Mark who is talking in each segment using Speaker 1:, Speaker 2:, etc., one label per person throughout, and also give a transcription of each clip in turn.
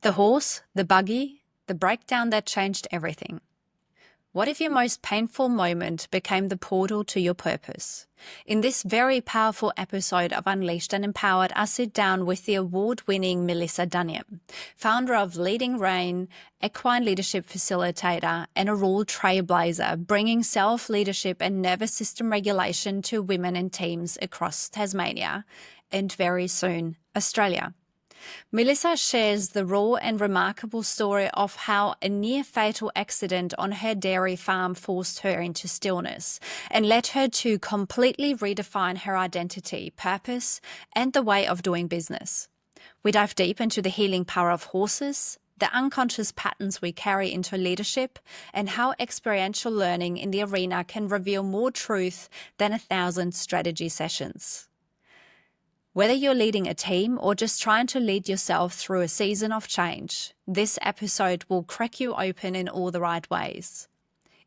Speaker 1: The horse, the buggy, the breakdown that changed everything. What if your most painful moment became the portal to your purpose? In this very powerful episode of Unleashed and Empowered, I sit down with the award-winning Melissa Duniam, founder of Leading Rein, equine leadership facilitator, and a rural trailblazer, bringing self-leadership and nervous system regulation to women and teams across Tasmania and very soon Australia. Melissa shares the raw and remarkable story of how a near-fatal accident on her dairy farm forced her into stillness and led her to completely redefine her identity, purpose, and the way of doing business. We dive deep into the healing power of horses, the unconscious patterns we carry into leadership, and how experiential learning in the arena can reveal more truth than 1,000 strategy sessions. Whether you're leading a team or just trying to lead yourself through a season of change, this episode will crack you open in all the right ways.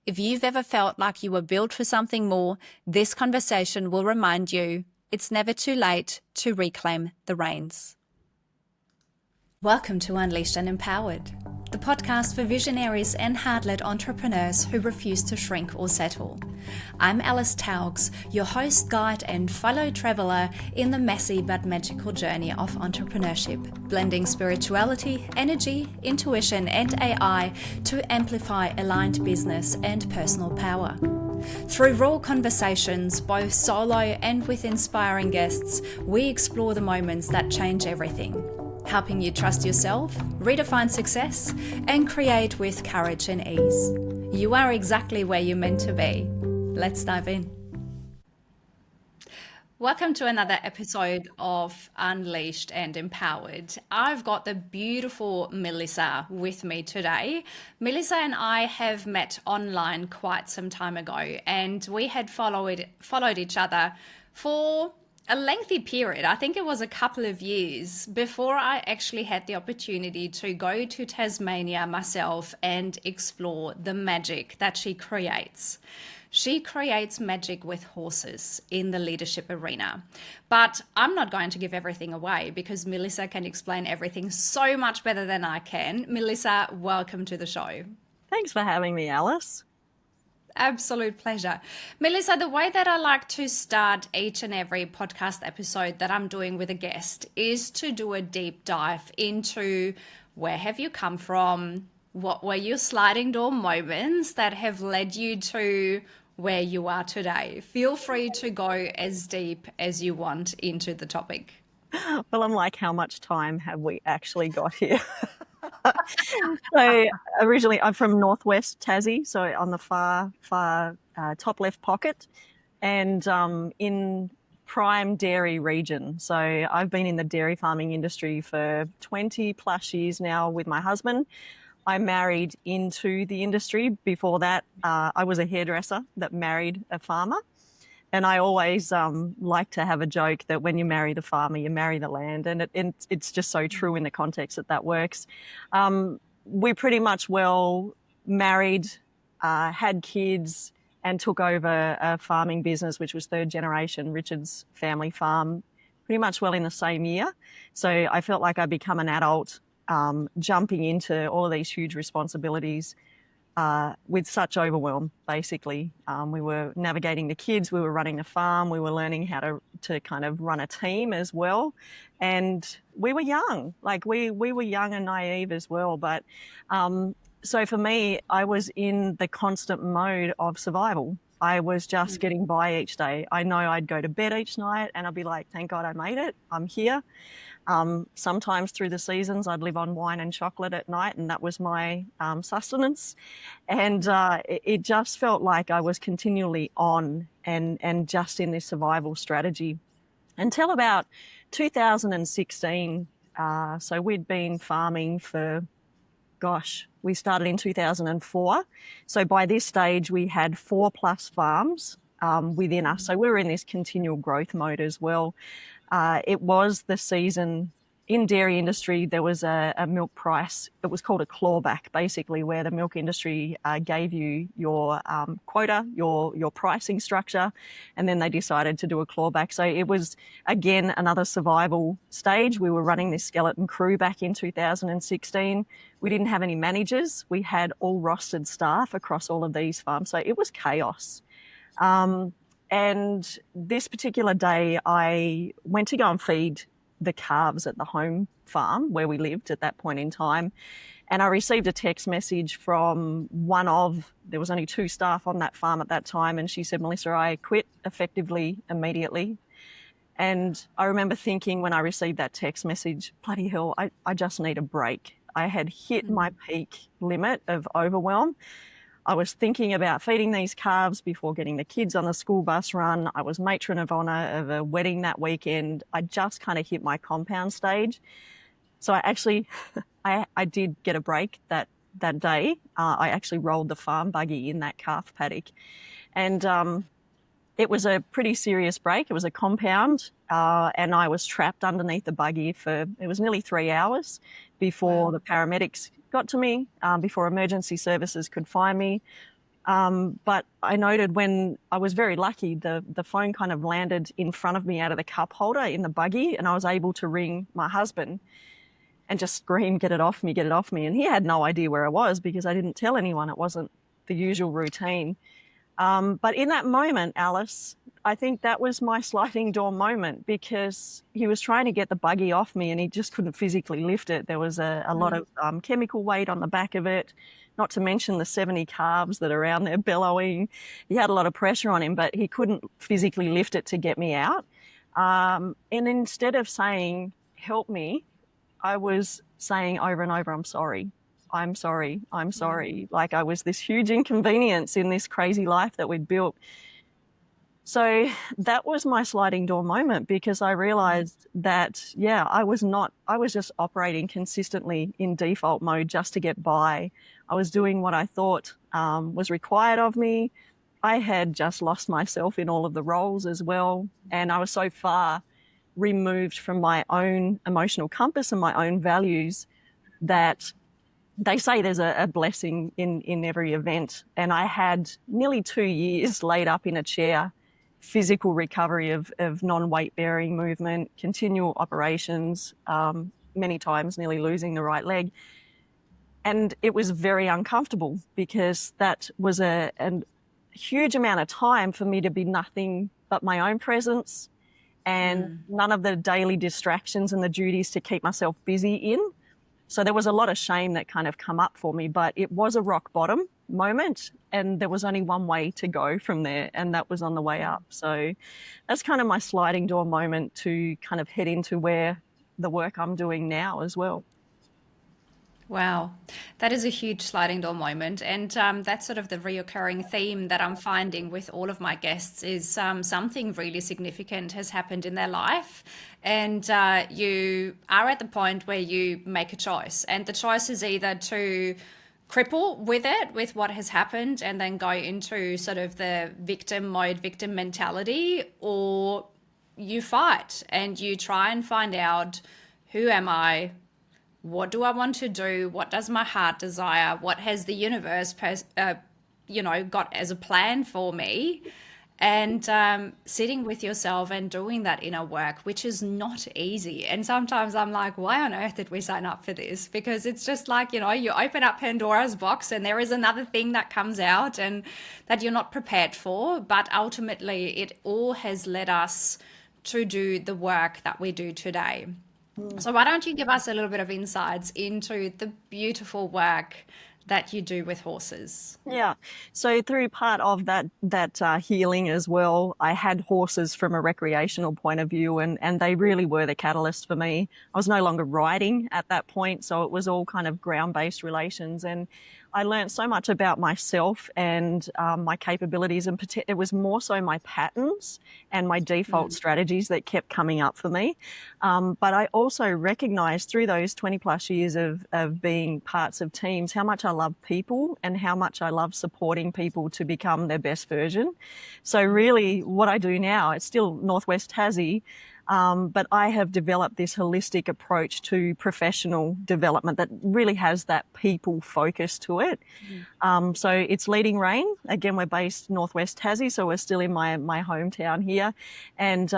Speaker 1: If you've ever felt like you were built for something more, this conversation will remind you it's never too late to reclaim the reins. Welcome to Unleashed and Empowered, the podcast for visionaries and hard-led entrepreneurs who refuse to shrink or settle. I'm Alice Taugs, your host, guide, and fellow traveler in the messy but magical journey of entrepreneurship, blending spirituality, energy, intuition, and AI to amplify aligned business and personal power. Through raw conversations, both solo and with inspiring guests, we explore the moments that change everything, helping you trust yourself, redefine success, and create with courage and ease. You are exactly where you're meant to be. Let's dive in. Welcome to another episode of Unleashed and Empowered. I've got the beautiful Melissa with me today. Melissa and I have met online quite some time ago, and we had followed each other for a lengthy period. I think it was a couple of years before I actually had the opportunity to go to Tasmania myself and explore the magic that she creates. She creates magic with horses in the leadership arena. But I'm not going to give everything away because Melissa can explain everything so much better than I can. Melissa, welcome to the show.
Speaker 2: Thanks for having me, Alice.
Speaker 1: Absolute pleasure. Melissa, the way that I like to start each and every podcast episode that I'm doing with a guest is to do a deep dive into where have you come from, what were your sliding door moments that have led you to where you are today. Feel free to go as deep as you want into the topic.
Speaker 2: Well, I'm like, how much time have we actually got here? So originally I'm from northwest Tassie, so on the far top left pocket, and in prime dairy region. So I've been in the dairy farming industry for 20 plus years now with my husband. I married into the industry. Before that, I was a hairdresser that married a farmer. And I always like to have a joke that when you marry the farmer, you marry the land. And it's just so true in the context that works. We pretty much well married, had kids, and took over a farming business, which was third generation, Richard's family farm, pretty much well in the same year. So I felt like I'd become an adult, jumping into all of these huge responsibilities with such overwhelm, basically. We were navigating the kids, we were running the farm, we were learning how to kind of run a team as well. And we were young, like we were young and naive as well. But so for me, I was in the constant mode of survival. I was just getting by each day. I know I'd go to bed each night and I'd be like, thank God I made it, I'm here. Sometimes through the seasons, I'd live on wine and chocolate at night, and that was my sustenance. And it just felt like I was continually on and just in this survival strategy until about 2016. So we'd been farming for, we started in 2004. So by this stage, we had 4+ farms within us. So we were in this continual growth mode as well. It was the season in dairy industry, there was a milk price. It was called a clawback, basically, where the milk industry gave you your quota, your pricing structure, and then they decided to do a clawback. So it was, again, another survival stage. We were running this skeleton crew back in 2016. We didn't have any managers. We had all rostered staff across all of these farms. So it was chaos. And this particular day, I went to go and feed the calves at the home farm where we lived at that point in time. And I received a text message from there was only 2 staff on that farm at that time. And she said, Melissa, I quit effectively immediately. And I remember thinking when I received that text message, bloody hell, I just need a break. I had hit my peak limit of overwhelm. I was thinking about feeding these calves before getting the kids on the school bus run. I was matron of honour of a wedding that weekend. I just kind of hit my compound stage. So I actually, I did get a break that day. I actually rolled the farm buggy in that calf paddock. And it was a pretty serious break. It was a compound, and I was trapped underneath the buggy it was nearly 3 hours before the paramedics got to me, before emergency services could find me. But I noted when I was very lucky, the phone kind of landed in front of me out of the cup holder in the buggy, and I was able to ring my husband and just scream, get it off me, get it off me. And he had no idea where I was because I didn't tell anyone. It wasn't the usual routine. But in that moment, Alice, I think that was my sliding door moment because he was trying to get the buggy off me and he just couldn't physically lift it. There was a lot of chemical weight on the back of it, not to mention the 70 calves that are around there bellowing. He had a lot of pressure on him, but he couldn't physically lift it to get me out. And instead of saying, help me, I was saying over and over, I'm sorry. I'm sorry. I'm sorry. Like I was this huge inconvenience in this crazy life that we'd built. So that was my sliding door moment because I realized that, I was just operating consistently in default mode just to get by. I was doing what I thought was required of me. I had just lost myself in all of the roles as well. And I was so far removed from my own emotional compass and my own values that they say there's a blessing in every event. And I had nearly 2 years laid up in a chair, physical recovery of non-weight bearing movement, continual operations, many times nearly losing the right leg. And it was very uncomfortable because that was a huge amount of time for me to be nothing but my own presence and none of the daily distractions and the duties to keep myself busy in. So there was a lot of shame that kind of come up for me, but it was a rock bottom moment and there was only one way to go from there, and that was on the way up. So that's kind of my sliding door moment to kind of head into where the work I'm doing now as well.
Speaker 1: Wow, that is a huge sliding door moment. And that's sort of the reoccurring theme that I'm finding with all of my guests is something really significant has happened in their life. And you are at the point where you make a choice. And the choice is either to cripple with it, with what has happened, and then go into sort of the victim mode, victim mentality, or you fight and you try and find out, who am I? What do I want to do? What does my heart desire? What has the universe, got as a plan for me? And sitting with yourself and doing that inner work, which is not easy. And sometimes I'm like, why on earth did we sign up for this? Because it's just like, you open up Pandora's box and there is another thing that comes out and that you're not prepared for. But ultimately, it all has led us to do the work that we do today. So why don't you give us a little bit of insights into the beautiful work that you do with horses?
Speaker 2: Yeah. So through part of that healing as well, I had horses from a recreational point of view, and they really were the catalyst for me. I was no longer riding at that point, so it was all kind of ground-based relations, and I learned so much about myself and my capabilities, and it was more so my patterns and my default strategies that kept coming up for me. But I also recognized through those 20 plus years of being parts of teams how much I love people and how much I love supporting people to become their best version. So really what I do now, it's still Northwest Tassie, But I have developed this holistic approach to professional development that really has that people focus to it. So it's Leading Rein. Again, we're based Northwest Tassie, so we're still in my hometown here. And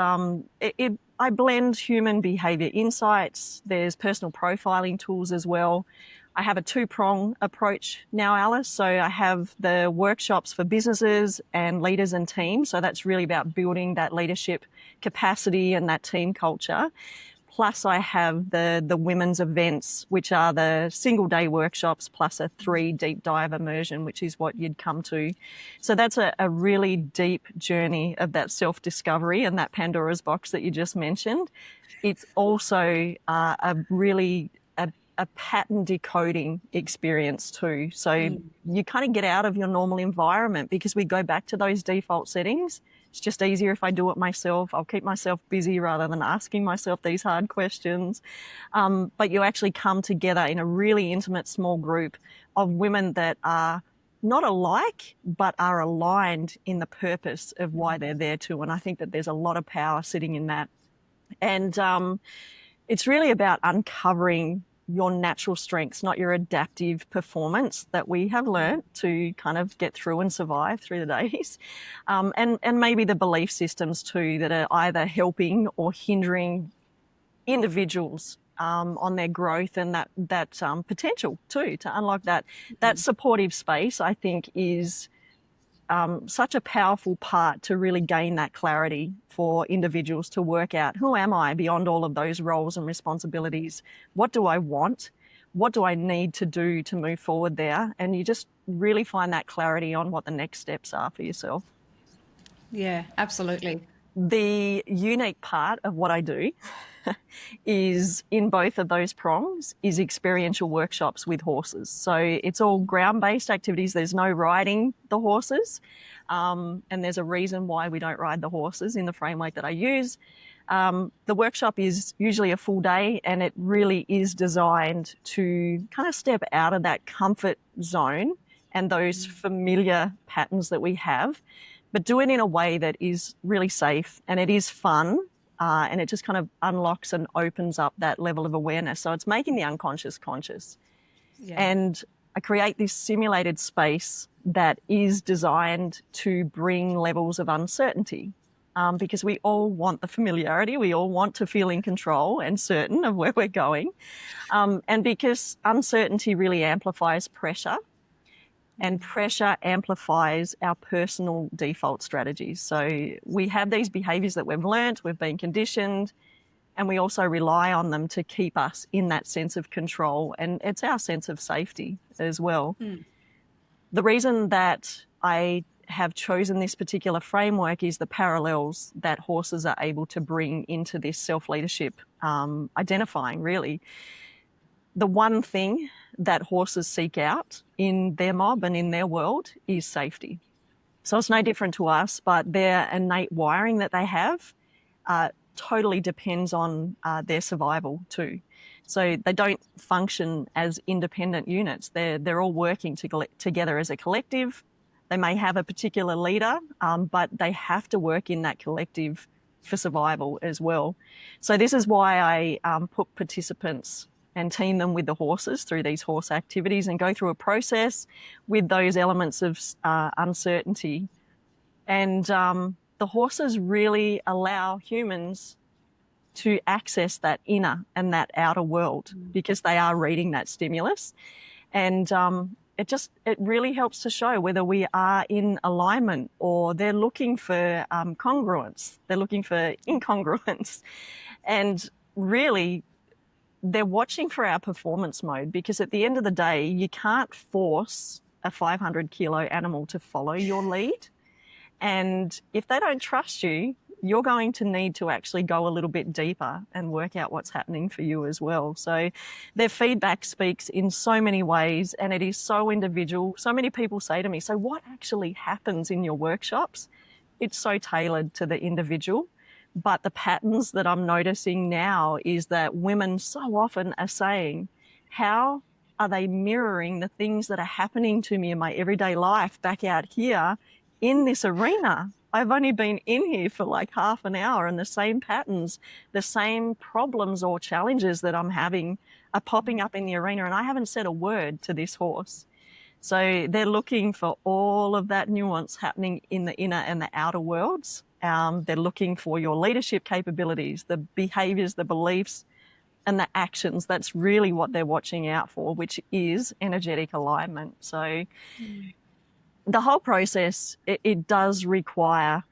Speaker 2: I blend human behaviour insights. There's personal profiling tools as well. I have a two-prong approach now, Alice. So I have the workshops for businesses and leaders and teams. So that's really about building that leadership capacity and that team culture. Plus I have the women's events, which are the single day workshops plus a 3 deep dive immersion, which is what you'd come to. So that's a really deep journey of that self-discovery and that Pandora's box that you just mentioned. It's also a pattern decoding experience too. So you kind of get out of your normal environment because we go back to those default settings. It's just easier if I do it myself. I'll keep myself busy rather than asking myself these hard questions. But you actually come together in a really intimate small group of women that are not alike, but are aligned in the purpose of why they're there too. And I think that there's a lot of power sitting in that. And it's really about uncovering your natural strengths, not your adaptive performance that we have learnt to kind of get through and survive through the days. And maybe the belief systems too that are either helping or hindering individuals on their growth and that potential too to unlock that supportive space. I think is such a powerful part to really gain that clarity for individuals to work out, who am I beyond all of those roles and responsibilities? What do I want? What do I need to do to move forward there? And you just really find that clarity on what the next steps are for yourself.
Speaker 1: Yeah, absolutely.
Speaker 2: The unique part of what I do is in both of those prongs is experiential workshops with horses. So it's all ground-based activities. There's no riding the horses. And there's a reason why we don't ride the horses in the framework that I use. The workshop is usually a full day and it really is designed to kind of step out of that comfort zone and those familiar patterns that we have, but do it in a way that is really safe and it is fun. And it just kind of unlocks and opens up that level of awareness. So it's making the unconscious conscious. Yeah. And I create this simulated space that is designed to bring levels of uncertainty because we all want the familiarity. We all want to feel in control and certain of where we're going. And because uncertainty really amplifies pressure, and pressure amplifies our personal default strategies. So we have these behaviours that we've learnt, we've been conditioned, and we also rely on them to keep us in that sense of control. And it's our sense of safety as well. The reason that I have chosen this particular framework is the parallels that horses are able to bring into this self-leadership identifying, really. The one thing that horses seek out in their mob and in their world is safety. So it's no different to us, but their innate wiring that they have totally depends on their survival too. So they don't function as independent units. They're all working together as a collective. They may have a particular leader, but they have to work in that collective for survival as well. So this is why I put participants and team them with the horses through these horse activities and go through a process with those elements of uncertainty. And the horses really allow humans to access that inner and that outer world because they are reading that stimulus. And it really helps to show whether we are in alignment or they're looking for congruence, they're looking for incongruence. And really, they're watching for our performance mode because at the end of the day, you can't force a 500 kilo animal to follow your lead. And if they don't trust you, you're going to need to actually go a little bit deeper and work out what's happening for you as well. So their feedback speaks in so many ways and it is so individual. So many people say to me, so what actually happens in your workshops? It's so tailored to the individual. But the patterns that I'm noticing now is that women so often are saying, how are they mirroring the things that are happening to me in my everyday life back out here in this arena? I've only been in here for like half an hour, and the same patterns, the same problems or challenges that I'm having are popping up in the arena, and I haven't said a word to this horse. So they're looking for all of that nuance happening in the inner and the outer worlds. They're looking for your leadership capabilities, the behaviors, the beliefs, and the actions. That's really what they're watching out for, which is energetic alignment. So the whole process, it does require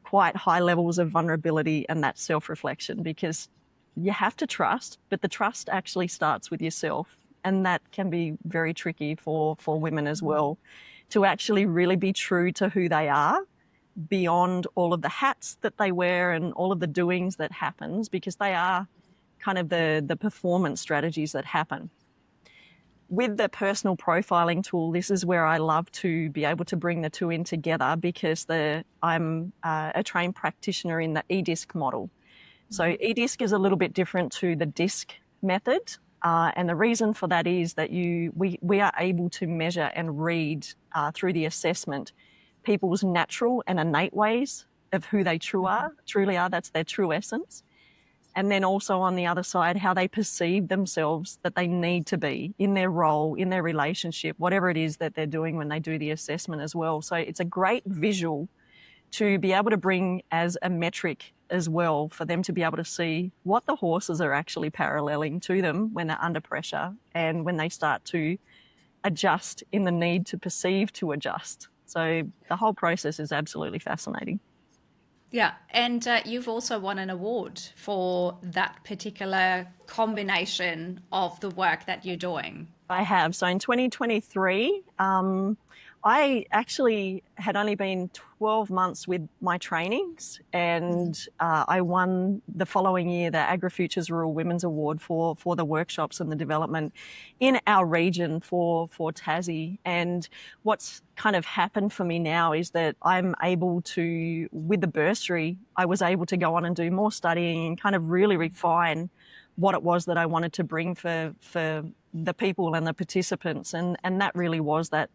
Speaker 2: quite high levels of vulnerability and that self-reflection, because you have to trust, but the trust actually starts with yourself. And that can be very tricky for women as well, to actually really be true to who they are beyond all of the hats that they wear and all of the doings that happens, because they are kind of the performance strategies that happen. With the personal profiling tool, this is where I love to be able to bring the two in together, because I'm a trained practitioner in the eDisc model. So eDisc is a little bit different to the DISC method. And the reason for that is that we are able to measure and read through the assessment people's natural and innate ways of who they truly are. That's their true essence. And then also on the other side, how they perceive themselves, that they need to be in their role, in their relationship, whatever it is that they're doing when they do the assessment as well. So it's a great visual to be able to bring as a metric as well, for them to be able to see what the horses are actually paralleling to them when they're under pressure and when they start to adjust in the need to perceive to adjust. So the whole process is absolutely fascinating.
Speaker 1: Yeah, and you've also won an award for that particular combination of the work that you're doing.
Speaker 2: I have. So in 2023, I actually had only been 12 months with my trainings, and I won the following year the AgriFutures Rural Women's Award for the workshops and the development in our region for Tassie. And what's kind of happened for me now is that I'm able to, with the bursary, I was able to go on and do more studying and kind of really refine what it was that I wanted to bring for the people and the participants, and that really was that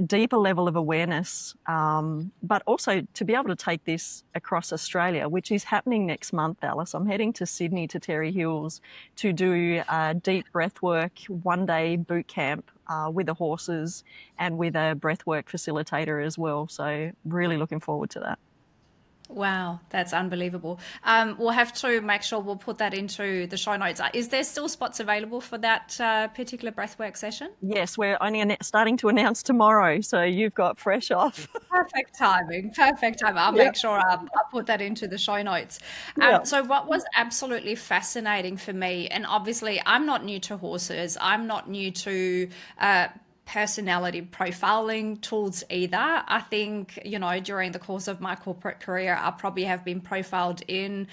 Speaker 2: deeper level of awareness, but also to be able to take this across Australia, which is happening next month, Alice. I'm heading to Sydney to Terry Hills to do deep breathwork, 1-day boot camp with the horses and with a breathwork facilitator as well. So really looking forward to that.
Speaker 1: Wow, that's unbelievable. We'll have to make sure we'll put that into the show notes. Is there still spots available for that particular breathwork session?
Speaker 2: Yes, we're only starting to announce tomorrow, so you've got fresh off.
Speaker 1: Perfect timing. Perfect timing. I'll make sure I'll put that into the show notes.
Speaker 2: Yeah.
Speaker 1: So what was absolutely fascinating for me, and obviously I'm not new to horses, I'm not new to personality profiling tools either. I think, during the course of my corporate career, I probably have been profiled in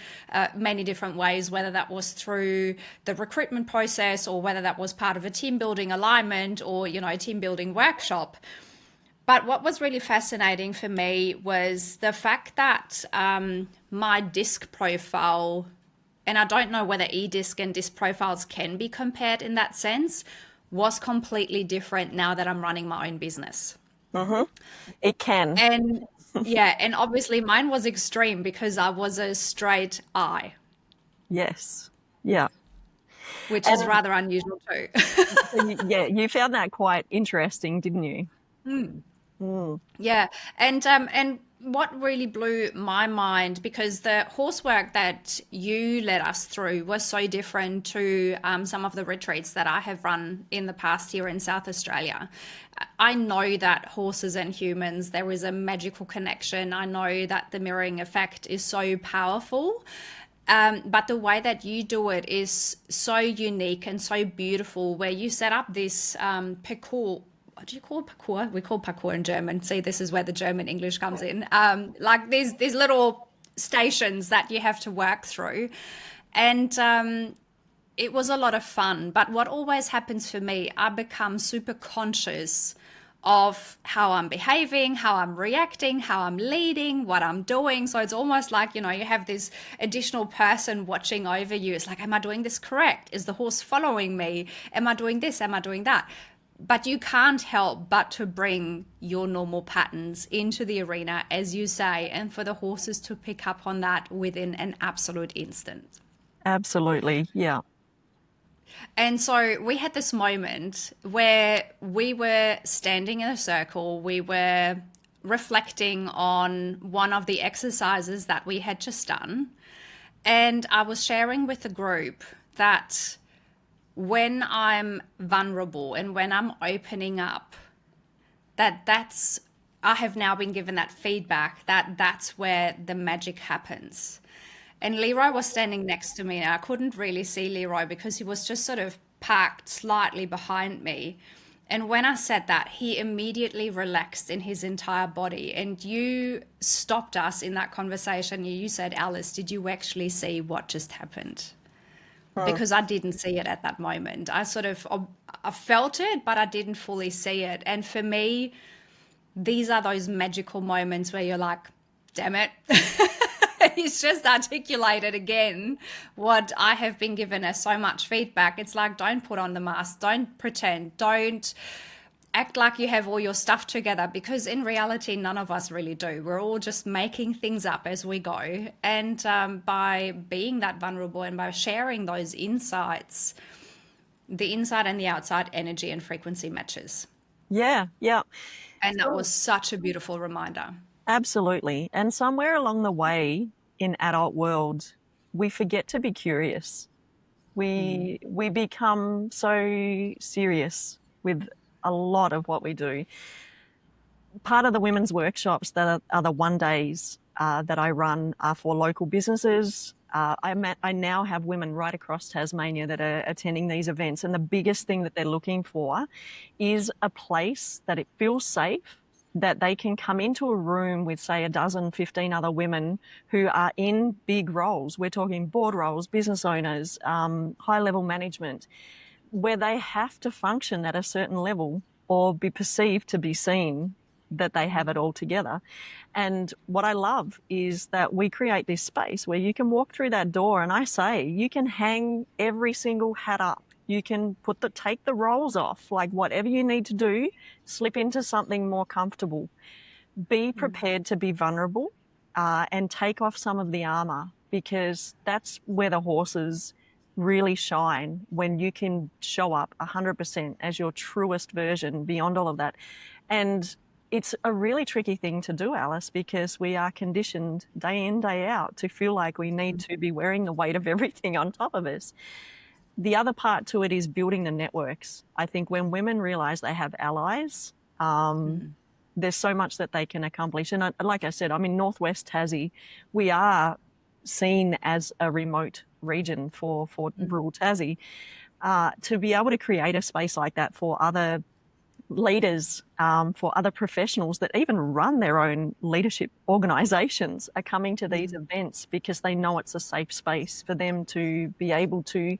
Speaker 1: many different ways, whether that was through the recruitment process or whether that was part of a team building alignment or, a team building workshop. But what was really fascinating for me was the fact that my disc profile, and I don't know whether e-disc and disc profiles can be compared in that sense, was completely different now that I'm running my own business.
Speaker 2: It can.
Speaker 1: And and obviously mine was extreme because I was a straight I.
Speaker 2: Yes. Yeah.
Speaker 1: Which is rather unusual too.
Speaker 2: Yeah, you found that quite interesting, didn't you?
Speaker 1: Yeah, and what really blew my mind, because the horse work that you led us through was so different to some of the retreats that I have run in the past here in South Australia. I know that horses and humans, there is a magical connection. I know that the mirroring effect is so powerful. But the way that you do it is so unique and so beautiful, where you set up this parcours. What do you call parkour? We call parkour in German. See, this is where the German English comes in. Like these little stations that you have to work through. And it was a lot of fun. But what always happens for me, I become super conscious of how I'm behaving, how I'm reacting, how I'm leading, what I'm doing. So it's almost like, you have this additional person watching over you. It's like, am I doing this correct? Is the horse following me? Am I doing this? Am I doing that? but you can't help but to bring your normal patterns into the arena, as you say, and for the horses to pick up on that within an absolute instant.
Speaker 2: Absolutely. Yeah.
Speaker 1: And so we had this moment where we were standing in a circle, we were reflecting on one of the exercises that we had just done. And I was sharing with the group that when I'm vulnerable and when I'm opening up, that's I have now been given that feedback that that's where the magic happens. And Leroy was standing next to me, and I couldn't really see Leroy because he was just sort of parked slightly behind me. And when I said that, he immediately relaxed in his entire body. And you stopped us in that conversation. You said, Alice, did you actually see what just happened?
Speaker 2: Mm.
Speaker 1: Because I didn't see it at that moment. I felt it, but I didn't fully see it. And for me, these are those magical moments where you're like, damn it. He's just articulated again what I have been given as so much feedback. It's like, don't put on the mask, don't pretend, don't act like you have all your stuff together, because in reality, none of us really do. We're all just making things up as we go. And by being that vulnerable and by sharing those insights, the inside and the outside energy and frequency matches.
Speaker 2: Yeah. Yeah.
Speaker 1: And that was such a beautiful reminder.
Speaker 2: Absolutely. And somewhere along the way in adult world, we forget to be curious. We become so serious with a lot of what we do. Part of the women's workshops that are the one days that I run are for local businesses. I now have women right across Tasmania that are attending these events, and the biggest thing that they're looking for is a place that it feels safe, that they can come into a room with, say, a dozen, 15 other women who are in big roles. We're talking board roles, business owners, high-level management, where they have to function at a certain level or be perceived to be seen that they have it all together. And what I love is that we create this space where you can walk through that door, and I say, you can hang every single hat up. You can take the rolls off, like whatever you need to do, slip into something more comfortable. Be prepared to be vulnerable and take off some of the armor, because that's where the horses really shine, when you can show up 100% as your truest version beyond all of that. And it's a really tricky thing to do, Alice, because we are conditioned day in, day out to feel like we need to be wearing the weight of everything on top of us. The other part to it is building the networks. I think when women realize they have allies, there's so much that they can accomplish. And like I said, I'm in Northwest Tassie. We are seen as a remote region for rural Tassie. To be able to create a space like that for other leaders, for other professionals that even run their own leadership organizations, are coming to these events because they know it's a safe space for them to be able to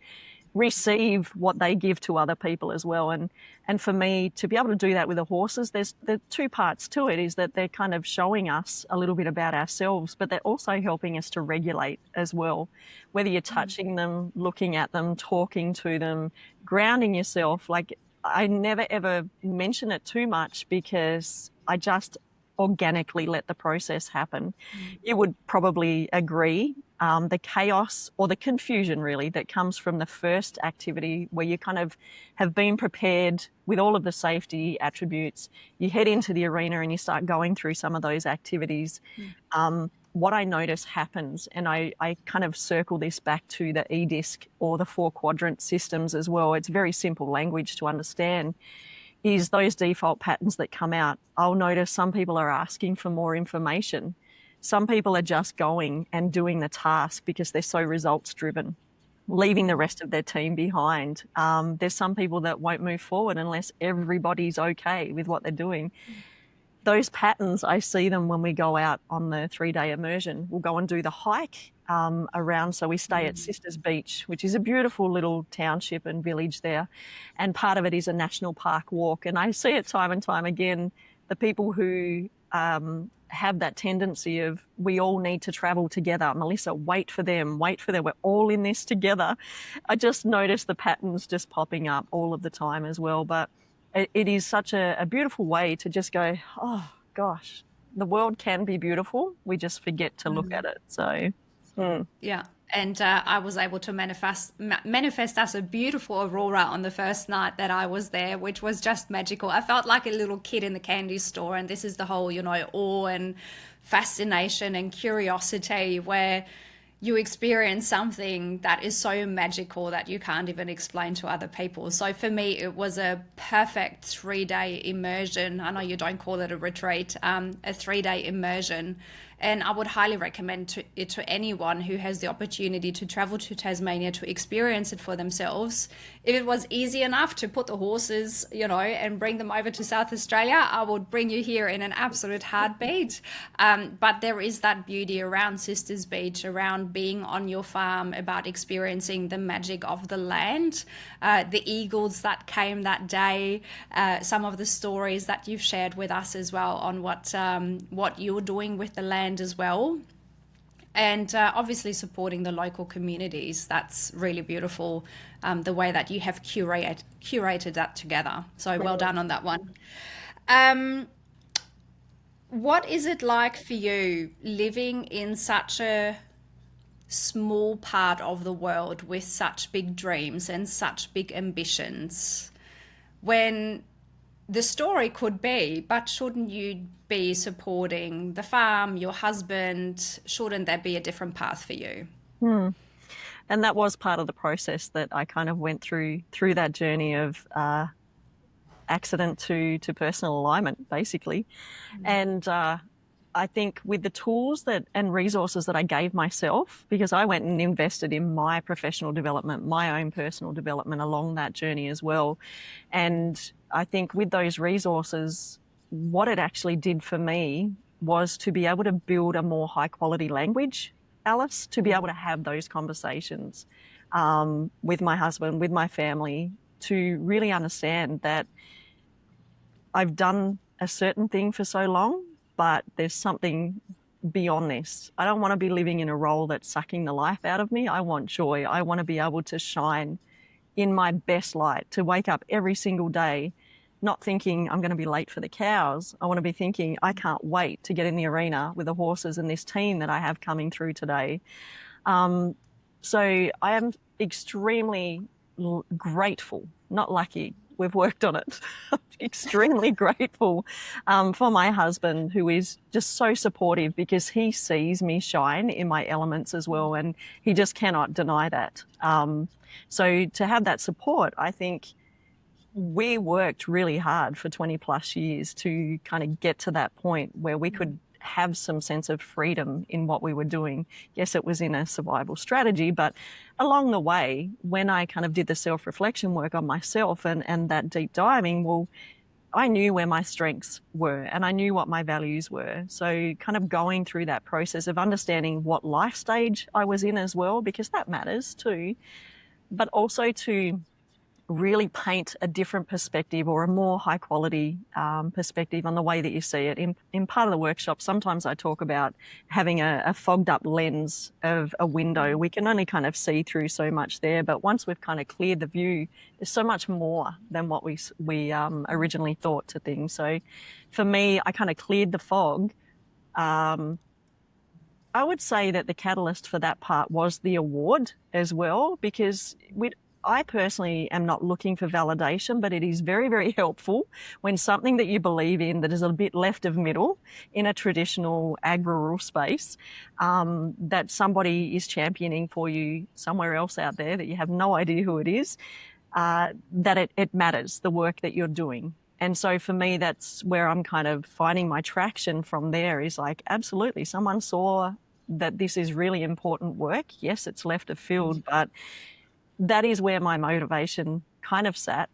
Speaker 2: receive what they give to other people as well. And for me to be able to do that with the horses, there's two parts to it, is that they're kind of showing us a little bit about ourselves, but they're also helping us to regulate as well. Whether you're touching them, looking at them, talking to them, grounding yourself. Like, I never ever mention it too much because I just organically let the process happen. You would probably agree, the chaos or the confusion really that comes from the first activity, where you kind of have been prepared with all of the safety attributes, you head into the arena and you start going through some of those activities. What I notice happens, and I kind of circle this back to the E-disc or the 4-quadrant systems as well. It's very simple language to understand, is those default patterns that come out. I'll notice some people are asking for more information. Some people are just going and doing the task because they're so results driven, leaving the rest of their team behind. There's some people that won't move forward unless everybody's okay with what they're doing. Those patterns, I see them when we go out on the 3-day immersion. We'll go and do the hike around. So we stay at Sisters Beach, which is a beautiful little township and village there. And part of it is a national park walk. And I see it time and time again, the people who have that tendency of, we all need to travel together. Melissa, wait for them. We're all in this together. I just notice the patterns just popping up all of the time as well. But it is such a beautiful way to just go, oh gosh, the world can be beautiful. We just forget to look at it. So,
Speaker 1: Yeah. And I was able to manifest us a beautiful aurora on the first night that I was there, which was just magical. I felt like a little kid in the candy store, and this is the whole, awe and fascination and curiosity where you experience something that is so magical that you can't even explain to other people. So for me, it was a perfect 3 day immersion. I know you don't call it a retreat, a 3 day immersion. And I would highly recommend it to anyone who has the opportunity to travel to Tasmania to experience it for themselves. If it was easy enough to put the horses, and bring them over to South Australia, I would bring you here in an absolute heartbeat. But there is that beauty around Sisters Beach, around being on your farm, about experiencing the magic of the land, the eagles that came that day, some of the stories that you've shared with us as well on what you're doing with the land as well, and obviously supporting the local communities. That's really beautiful, the way that you have curated that together. So well done on that one. What is it like for you living in such a small part of the world with such big dreams and such big ambitions, when the story could be, but shouldn't you be supporting the farm, your husband? Shouldn't there be a different path for you?
Speaker 2: and that was part of the process that I kind of went through that journey of accident to personal alignment, basically. And I think with the tools and resources that I gave myself, because I went and invested in my professional development, my own personal development along that journey as well. And I think with those resources, what it actually did for me was to be able to build a more high quality language, Alice, to be able to have those conversations with my husband, with my family, to really understand that I've done a certain thing for so long, but there's something beyond this. I don't want to be living in a role that's sucking the life out of me. I want joy. I want to be able to shine in my best light, to wake up every single day not thinking I'm going to be late for the cows. I want to be thinking I can't wait to get in the arena with the horses and this team that I have coming through today. So I am extremely grateful, not lucky. We've worked on it. Extremely grateful for my husband, who is just so supportive, because he sees me shine in my elements as well, and he just cannot deny that. So to have that support, I think we worked really hard for 20 plus years to kind of get to that point where we could have some sense of freedom in what we were doing. Yes, it was in a survival strategy, but along the way, when I kind of did the self-reflection work on myself and that deep diving, well, I knew where my strengths were and I knew what my values were. So kind of going through that process of understanding what life stage I was in as well, because that matters too, but also to really paint a different perspective, or a more high quality perspective on the way that you see it. In part of the workshop, sometimes I talk about having a fogged up lens of a window. We can only kind of see through so much there, but once we've kind of cleared the view, there's so much more than what we originally thought to things. So for me, I kind of cleared the fog. I would say that the catalyst for that part was the award as well, because I personally am not looking for validation, but it is very, very helpful when something that you believe in that is a bit left of middle in a traditional ag-rural space, that somebody is championing for you somewhere else out there that you have no idea who it is, that it matters, the work that you're doing. And so for me, that's where I'm kind of finding my traction from there, is like, absolutely, someone saw that this is really important work. Yes, it's left of field, but that is where my motivation kind of sat.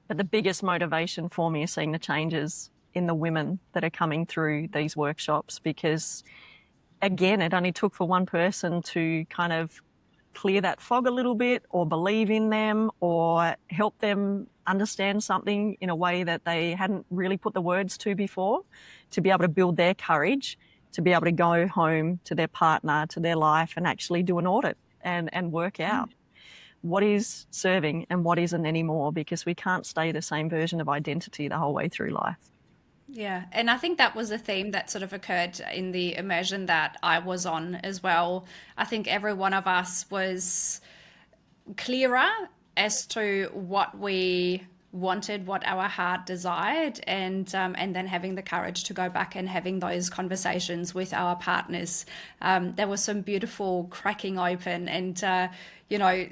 Speaker 2: But the biggest motivation for me is seeing the changes in the women that are coming through these workshops, because again, it only took for one person to kind of clear that fog a little bit, or believe in them, or help them understand something in a way that they hadn't really put the words to before, to be able to build their courage, to be able to go home to their partner, to their life, and actually do an audit and work out what is serving and what isn't anymore, because we can't stay the same version of identity the whole way through life.
Speaker 1: Yeah, and I think that was a theme that sort of occurred in the immersion that I was on as well. I think every one of us was clearer as to what we wanted, what our heart desired, and then having the courage to go back and having those conversations with our partners. There was some beautiful cracking open, and you know,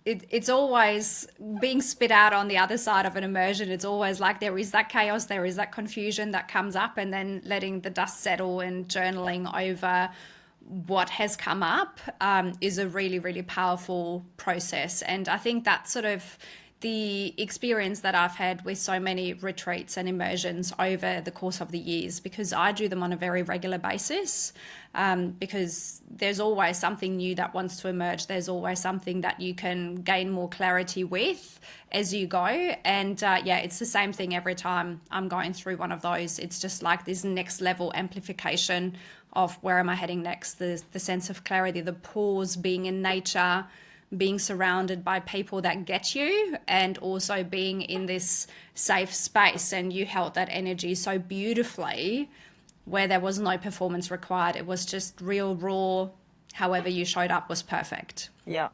Speaker 1: it's always being spit out on the other side of an immersion. It's always like there is that chaos, there is that confusion that comes up, and then letting the dust settle and journaling over what has come up is a really, really powerful process. And I think that's sort of the experience that I've had with so many retreats and immersions over the course of the years, because I do them on a very regular basis, because there's always something new that wants to emerge. There's always something that you can gain more clarity with as you go. And yeah, it's the same thing every time I'm going through one of those. It's just like this next level amplification of where am I heading next, the sense of clarity, the pause, being in nature, being surrounded by people that get you, and also being in this safe space. And you held that energy so beautifully, where there was no performance required. It was just real, raw. However you showed up was perfect.
Speaker 2: Yeah.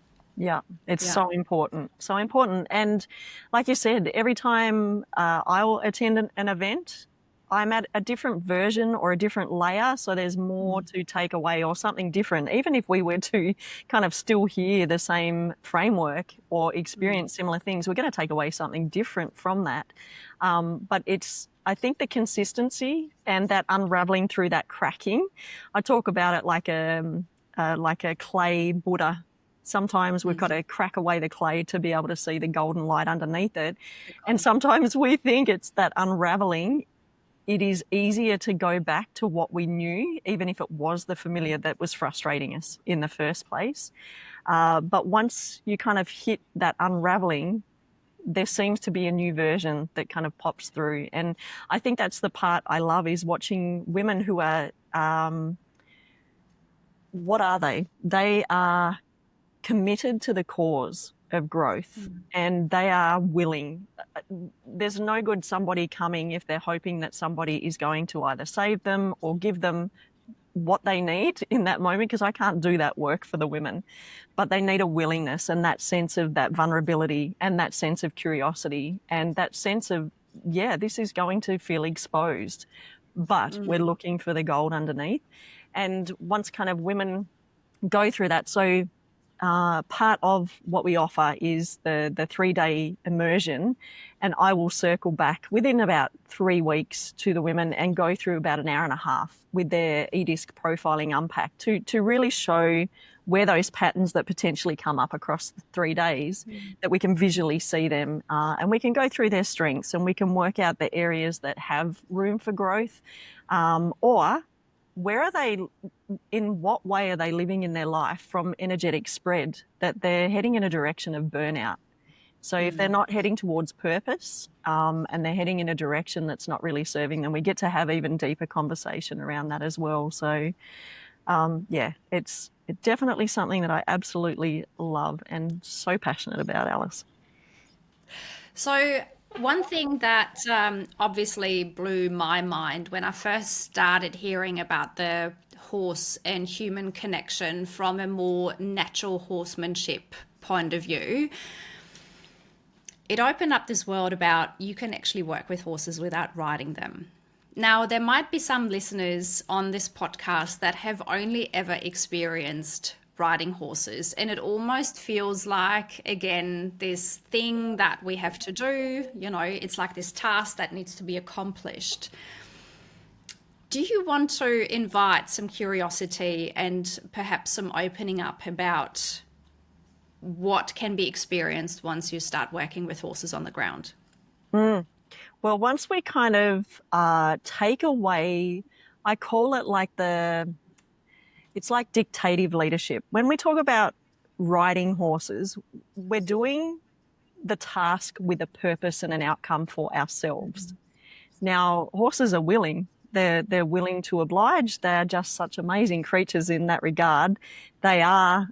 Speaker 2: It's so important. So important. And like you said, every time I'll attend an event, I'm at a different version or a different layer. So there's more to take away or something different. Even if we were to kind of still hear the same framework or experience similar things, we're going to take away something different from that. But I think the consistency and that unraveling through that cracking, I talk about it like a clay Buddha. Sometimes we've got to crack away the clay to be able to see the golden light underneath it. And sometimes we think it's that unraveling. It is easier to go back to what we knew, even if it was the familiar that was frustrating us in the first place. But once you kind of hit that unraveling, there seems to be a new version that kind of pops through. And I think that's the part I love, is watching women who are, what are they? They are committed to the cause of growth, and they are willing. There's no good somebody coming if they're hoping that somebody is going to either save them or give them what they need in that moment, because I can't do that work for the women. But they need a willingness and that sense of that vulnerability and that sense of curiosity and that sense of, yeah, this is going to feel exposed, but we're looking for the gold underneath. And once kind of women go through that, so part of what we offer is the 3-day immersion, and I will circle back within about 3 weeks to the women and go through about an hour and a half with their eDisc profiling unpacked to really show where those patterns that potentially come up across the 3 days, that we can visually see them, and we can go through their strengths and we can work out the areas that have room for growth, or where are they, in what way are they living in their life from energetic spread that they're heading in a direction of burnout. So if they're not heading towards purpose, and they're heading in a direction that's not really serving them, we get to have even deeper conversation around that as well. So yeah, it's definitely something that I absolutely love and so passionate about, Alice.
Speaker 1: So one thing that obviously blew my mind when I first started hearing about the horse and human connection from a more natural horsemanship point of view, it opened up this world about you can actually work with horses without riding them. Now, there might be some listeners on this podcast that have only ever experienced riding horses, and it almost feels like, again, this thing that we have to do, it's like this task that needs to be accomplished. Do you want to invite some curiosity and perhaps some opening up about what can be experienced once you start working with horses on the ground?
Speaker 2: Well, once we kind of take away, I call it like it's like dictative leadership. When we talk about riding horses, we're doing the task with a purpose and an outcome for ourselves. Now, horses are willing, They're willing to oblige. They are just such amazing creatures in that regard. They are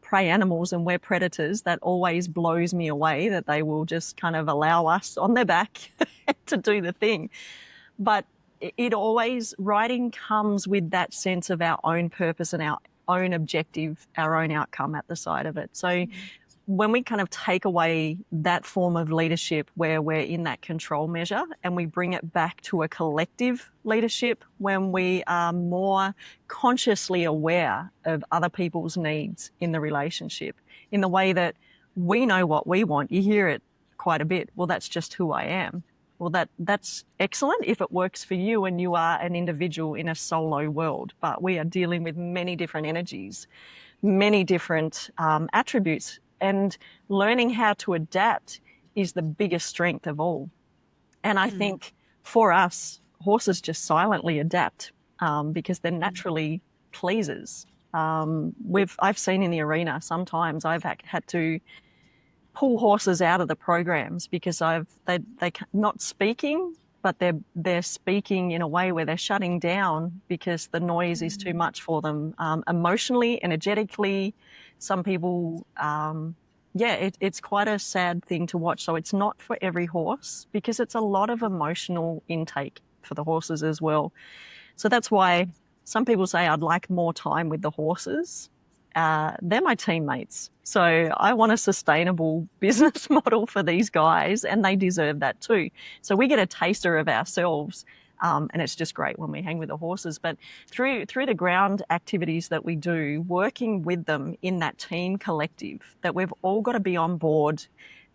Speaker 2: prey animals, and we're predators. That always blows me away, that they will just kind of allow us on their back to do the thing. But it always, riding comes with that sense of our own purpose and our own objective, our own outcome at the side of it. So when we kind of take away that form of leadership where we're in that control measure and we bring it back to a collective leadership, when we are more consciously aware of other people's needs in the relationship, in the way that we know what we want. You hear it quite a bit. Well, that's just who I am. Well, that's excellent if it works for you and you are an individual in a solo world. But we are dealing with many different energies, many different attributes, and learning how to adapt is the biggest strength of all. And I think for us, horses just silently adapt because they're naturally pleasers. I've seen in the arena, sometimes I've had to pull horses out of the programs because they not speaking, but they're speaking in a way where they're shutting down because the noise is too much for them, emotionally, energetically. Some people, it's quite a sad thing to watch. So it's not for every horse because it's a lot of emotional intake for the horses as well. So that's why some people say I'd like more time with the horses. They're my teammates. So I want a sustainable business model for these guys, and they deserve that too. So we get a taster of ourselves, and it's just great when we hang with the horses. But through the ground activities that we do, working with them in that team collective, that we've all got to be on board.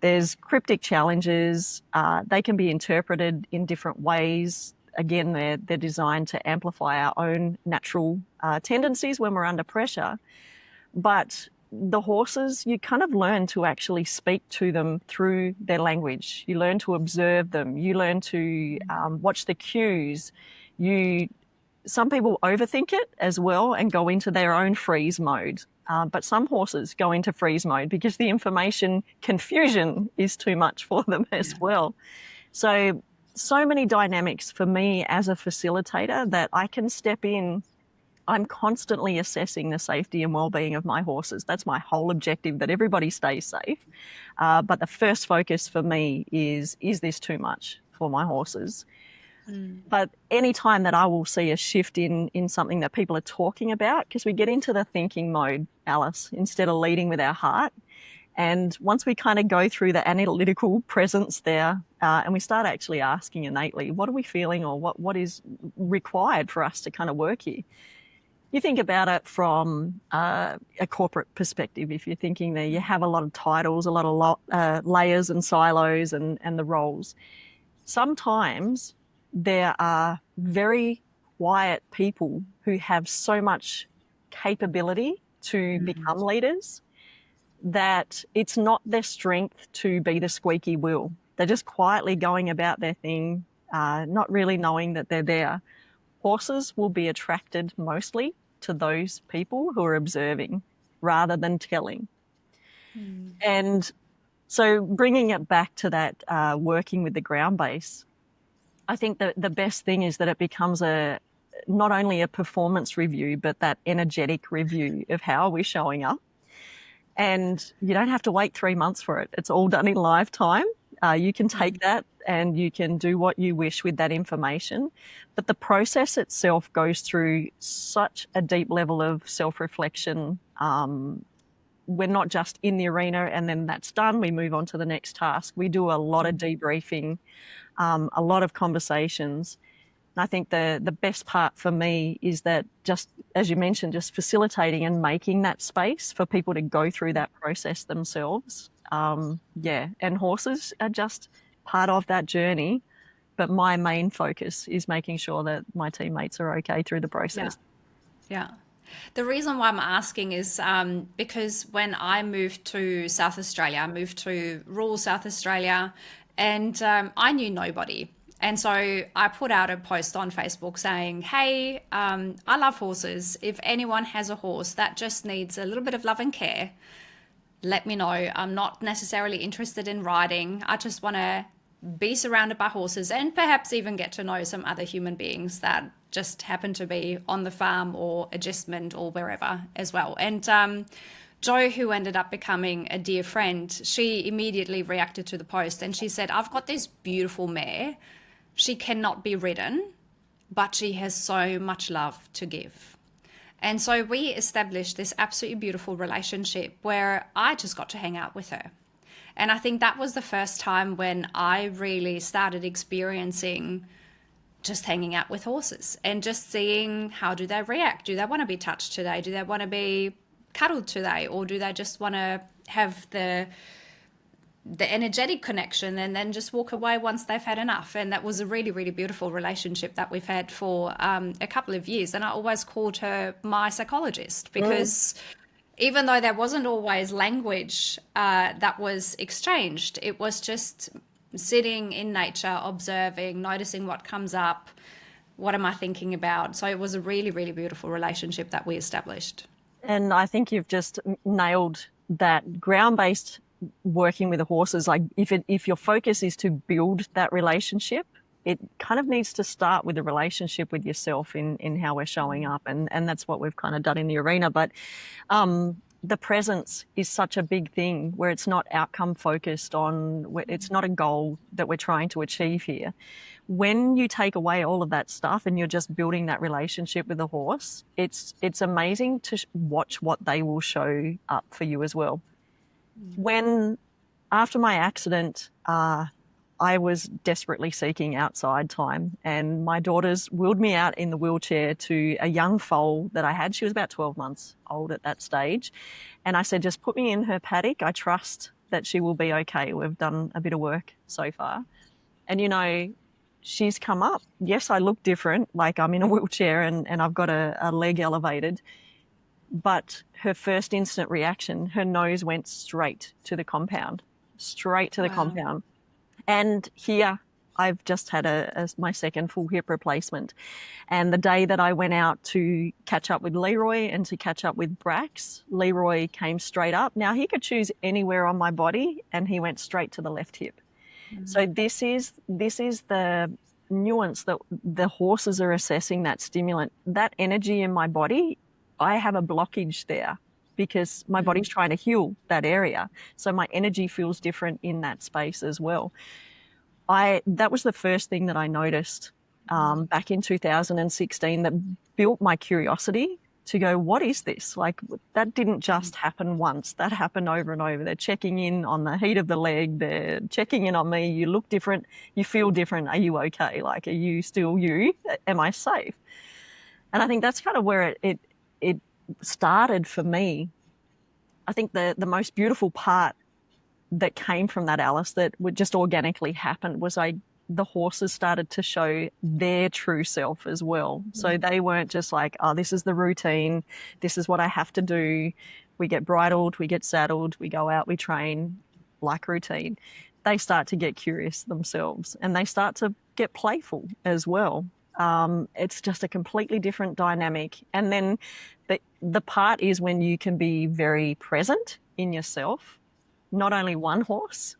Speaker 2: There's cryptic challenges. They can be interpreted in different ways. Again, they're designed to amplify our own natural tendencies when we're under pressure. But the horses, you kind of learn to actually speak to them through their language. You learn to observe them. You learn to watch the cues. Some people overthink it as well and go into their own freeze mode. But some horses go into freeze mode because the information confusion is too much for them as well. So many dynamics for me as a facilitator that I can step in. I'm constantly assessing the safety and well-being of my horses. That's my whole objective, that everybody stays safe. But the first focus for me is this too much for my horses? But any time that I will see a shift in something that people are talking about, because we get into the thinking mode, Alice, instead of leading with our heart. And once we kind of go through the analytical presence there and we start actually asking innately, what are we feeling, or what is required for us to kind of work here? You think about it from a corporate perspective. If you're thinking there, you have a lot of titles, a lot of layers and silos and the roles. Sometimes there are very quiet people who have so much capability to become leaders that it's not their strength to be the squeaky wheel. They're just quietly going about their thing, not really knowing that they're there. Horses will be attracted mostly to those people who are observing rather than telling. And so bringing it back to that working with the ground base, I think that the best thing is that it becomes not only a performance review, but that energetic review of how are we showing up. And you don't have to wait 3 months for it. It's all done in live time. You can take that and you can do what you wish with that information. But the process itself goes through such a deep level of self-reflection. We're not just in the arena and then that's done. We move on to the next task. We do a lot of debriefing, a lot of conversations. And I think the best part for me is that, just as you mentioned, just facilitating and making that space for people to go through that process themselves. And horses are just part of that journey. But my main focus is making sure that my teammates are okay through the process.
Speaker 1: Yeah. The reason why I'm asking is because when I moved to South Australia, I moved to rural South Australia, and I knew nobody. And so I put out a post on Facebook saying, hey, I love horses. If anyone has a horse that just needs a little bit of love and care, let me know. I'm not necessarily interested in riding. I just want to be surrounded by horses and perhaps even get to know some other human beings that just happen to be on the farm or adjustment or wherever as well. And Jo, who ended up becoming a dear friend, she immediately reacted to the post and she said, I've got this beautiful mare. She cannot be ridden, but she has so much love to give. And so we established this absolutely beautiful relationship where I just got to hang out with her. And I think that was the first time when I really started experiencing just hanging out with horses and just seeing how do they react. Do they want to be touched today? Do they want to be cuddled today? Or do they just want to have the energetic connection and then just walk away once they've had enough? And that was a really, really beautiful relationship that we've had for a couple of years. And I always called her my psychologist because even though there wasn't always language that was exchanged, it was just sitting in nature, observing, noticing what comes up, what am I thinking about. So it was a really, really beautiful relationship that we established.
Speaker 2: And I think you've just nailed that ground-based working with the horses. Like if your focus is to build that relationship, it kind of needs to start with the relationship with yourself in how we're showing up. And that's what we've kind of done in the arena. But the presence is such a big thing where it's not outcome focused on, it's not a goal that we're trying to achieve here. When you take away all of that stuff and you're just building that relationship with the horse, it's amazing to watch what they will show up for you as well. When after my accident, I was desperately seeking outside time, and my daughters wheeled me out in the wheelchair to a young foal that I had. She was about 12 months old at that stage. And I said, just put me in her paddock. I trust that she will be okay. We've done a bit of work so far. And, you know, she's come up. Yes, I look different, like I'm in a wheelchair and I've got a leg elevated. But her first instant reaction, her nose went straight to the compound, straight to the compound. And here I've just had my second full hip replacement. And the day that I went out to catch up with Leroy and to catch up with Brax, Leroy came straight up. Now he could choose anywhere on my body and he went straight to the left hip. So this is the nuance that the horses are assessing that stimulant. That energy in my body, I have a blockage there because my body's trying to heal that area. So my energy feels different in that space as well. That was the first thing that I noticed back in 2016 that built my curiosity to go, what is this? Like, that didn't just happen once. That happened over and over. They're checking in on the heat of the leg. They're checking in on me. You look different. You feel different. Are you okay? Like, are you still you? Am I safe? And I think that's kind of where it started for me. I think the most beautiful part that came from that, Alice, that would just organically happen was the horses started to show their true self as well. So they weren't just like, oh, this is the routine. This is what I have to do. We get bridled, we get saddled, we go out, we train like routine. They start to get curious themselves and they start to get playful as well. It's just a completely different dynamic. And then the part is when you can be very present in yourself, not only one horse.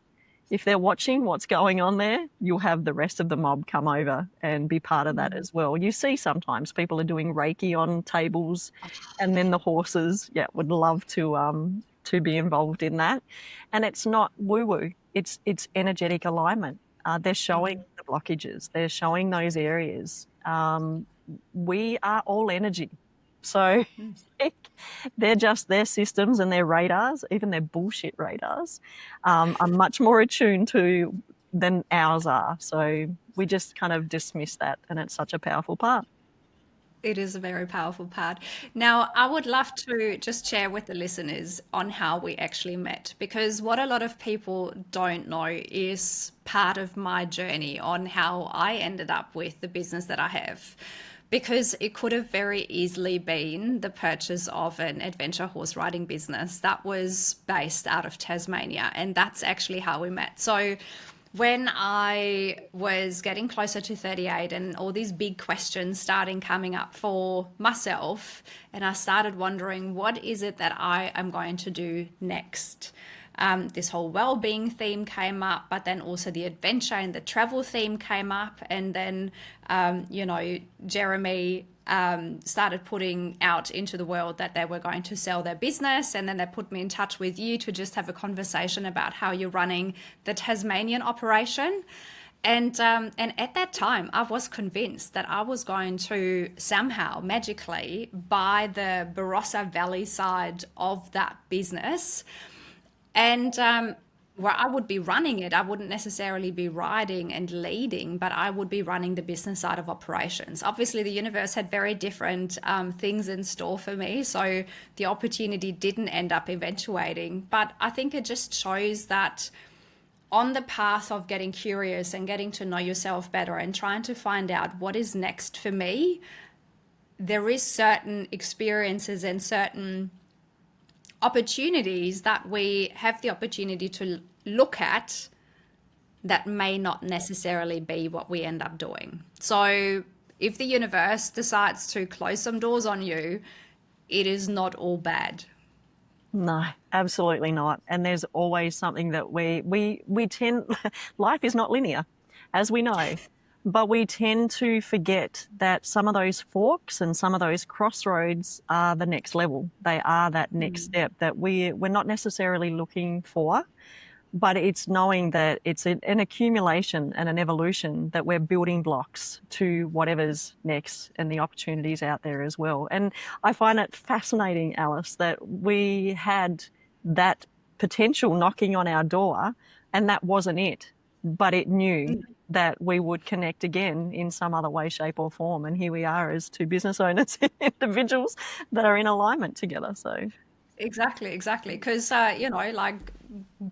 Speaker 2: If they're watching what's going on there, you'll have the rest of the mob come over and be part of that as well. You see sometimes people are doing Reiki on tables and then the horses, would love to be involved in that. And it's not woo-woo, it's energetic alignment. They're showing the blockages. They're showing those areas. We are all energy. So their systems and their radars, even their bullshit radars, are much more attuned to than ours are. So we just kind of dismiss that, and it's such a powerful part.
Speaker 1: It is a very powerful part. Now, I would love to just share with the listeners on how we actually met, because what a lot of people don't know is part of my journey on how I ended up with the business that I have. Because it could have very easily been the purchase of an adventure horse riding business that was based out of Tasmania. And that's actually how we met. So when I was getting closer to 38 and all these big questions starting coming up for myself, and I started wondering, what is it that I am going to do next? This whole well-being theme came up, but then also the adventure and the travel theme came up. And then, Jeremy started putting out into the world that they were going to sell their business. And then they put me in touch with you to just have a conversation about how you're running the Tasmanian operation. And at that time, I was convinced that I was going to somehow magically buy the Barossa Valley side of that business, and where I would be running it. I wouldn't necessarily be riding and leading, but I would be running the business side of operations. Obviously, the universe had very different things in store for me, so the opportunity didn't end up eventuating. But I think it just shows that on the path of getting curious and getting to know yourself better and trying to find out what is next for me, there is certain experiences and certain opportunities that we have the opportunity to look at that may not necessarily be what we end up doing. So if the universe decides to close some doors on you, it is not all bad.
Speaker 2: No, absolutely not. And there's always something that we tend, life is not linear, as we know, but we tend to forget that some of those forks and some of those crossroads are the next level. They are that next step that we're not necessarily looking for, but it's knowing that it's an accumulation and an evolution, that we're building blocks to whatever's next and the opportunities out there as well. And I find it fascinating, Alice, that we had that potential knocking on our door and that wasn't it, but it knew that we would connect again in some other way, shape or form. And here we are as two business owners, individuals that are in alignment together. So
Speaker 1: Exactly. Because, like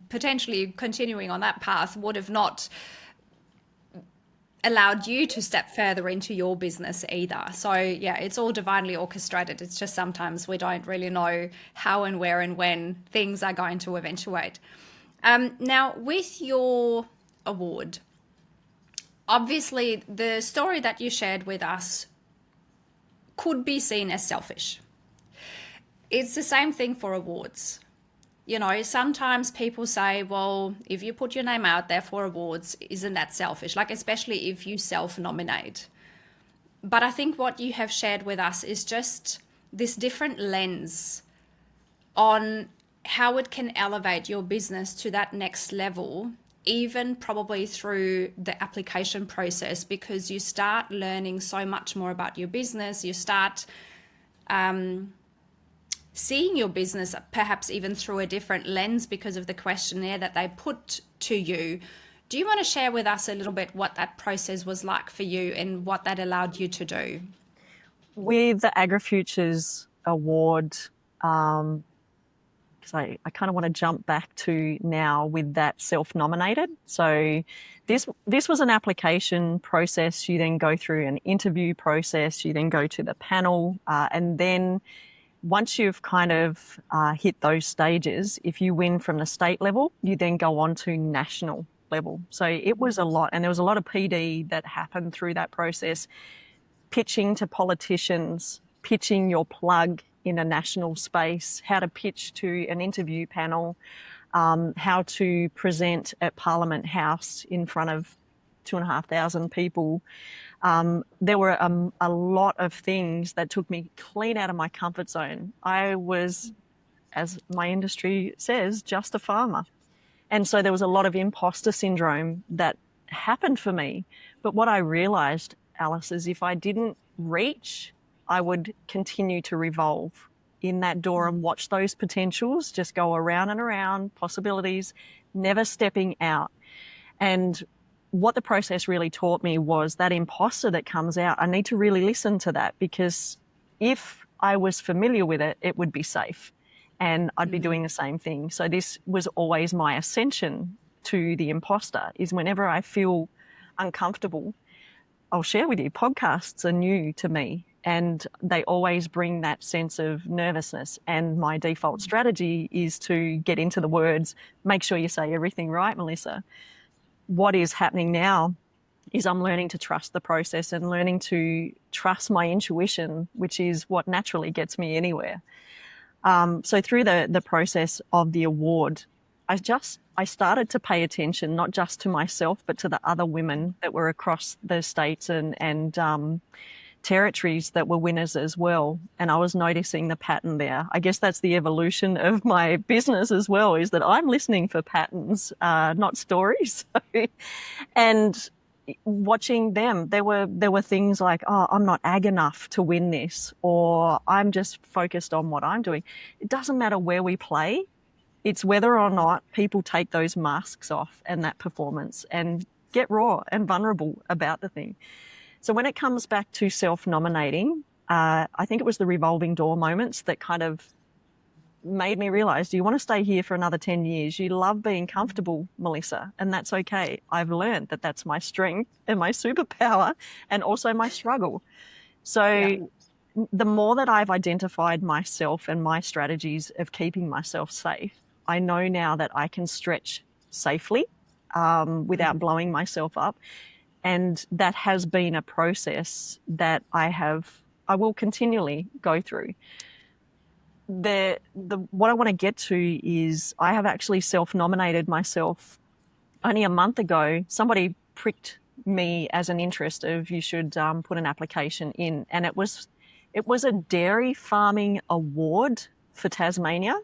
Speaker 1: potentially continuing on that path would have not allowed you to step further into your business either. So, yeah, it's all divinely orchestrated. It's just sometimes we don't really know how and where and when things are going to eventuate. Now, with your award, obviously the story that you shared with us could be seen as selfish. It's the same thing for awards. Sometimes people say, well, if you put your name out there for awards, isn't that selfish? Like, especially if you self-nominate. But I think what you have shared with us is just this different lens on how it can elevate your business to that next level, even probably through the application process, because you start learning so much more about your business. You start seeing your business perhaps even through a different lens because of the questionnaire that they put to you. Do you want to share with us a little bit what that process was like for you and what that allowed you to do?
Speaker 2: with the AgriFutures Award, because I kind of want to jump back to now with that self-nominated. So this was an application process. You then go through an interview process. You then go to the panel, and then once you've kind of hit those stages, if you win from the state level, you then go on to national level. So it was a lot, and there was a lot of PD that happened through that process. Pitching to politicians, pitching your plug in a national space, how to pitch to an interview panel, how to present at Parliament House in front of 2,500 people. There were a lot of things that took me clean out of my comfort zone. I was, as my industry says, just a farmer. And so there was a lot of imposter syndrome that happened for me. But what I realized, Alice, is if I didn't reach, I would continue to revolve in that door and watch those potentials just go around and around, possibilities, never stepping out. And what the process really taught me was that imposter that comes out, I need to really listen to that, because if I was familiar with it, it would be safe and I'd be doing the same thing. So this was always my ascension to the imposter, is whenever I feel uncomfortable, I'll share with you, podcasts are new to me and they always bring that sense of nervousness. And my default strategy is to get into the words, make sure you say everything right, Melissa. What is happening now is I'm learning to trust the process and learning to trust my intuition, which is what naturally gets me anywhere. So through the process of the award, I started to pay attention, not just to myself, but to the other women that were across the states and territories that were winners as well. And I was noticing the pattern there. I guess that's the evolution of my business as well, is that I'm listening for patterns, not stories. And watching them, there were things like, oh, I'm not ag enough to win this, or I'm just focused on what I'm doing. It doesn't matter where we play. It's whether or not people take those masks off and that performance and get raw and vulnerable about the thing. So when it comes back to self-nominating, I think it was the revolving door moments that kind of made me realize, do you want to stay here for another 10 years? You love being comfortable, Melissa, and that's okay. I've learned that that's my strength and my superpower and also my struggle. So the more that I've identified myself and my strategies of keeping myself safe, I know now that I can stretch safely without blowing myself up. And that has been a process that I will continually go through. What I want to get to is I have actually self-nominated myself only a month ago. Somebody pricked me as an interest of, you should put an application in. And it was a dairy farming award for Tasmania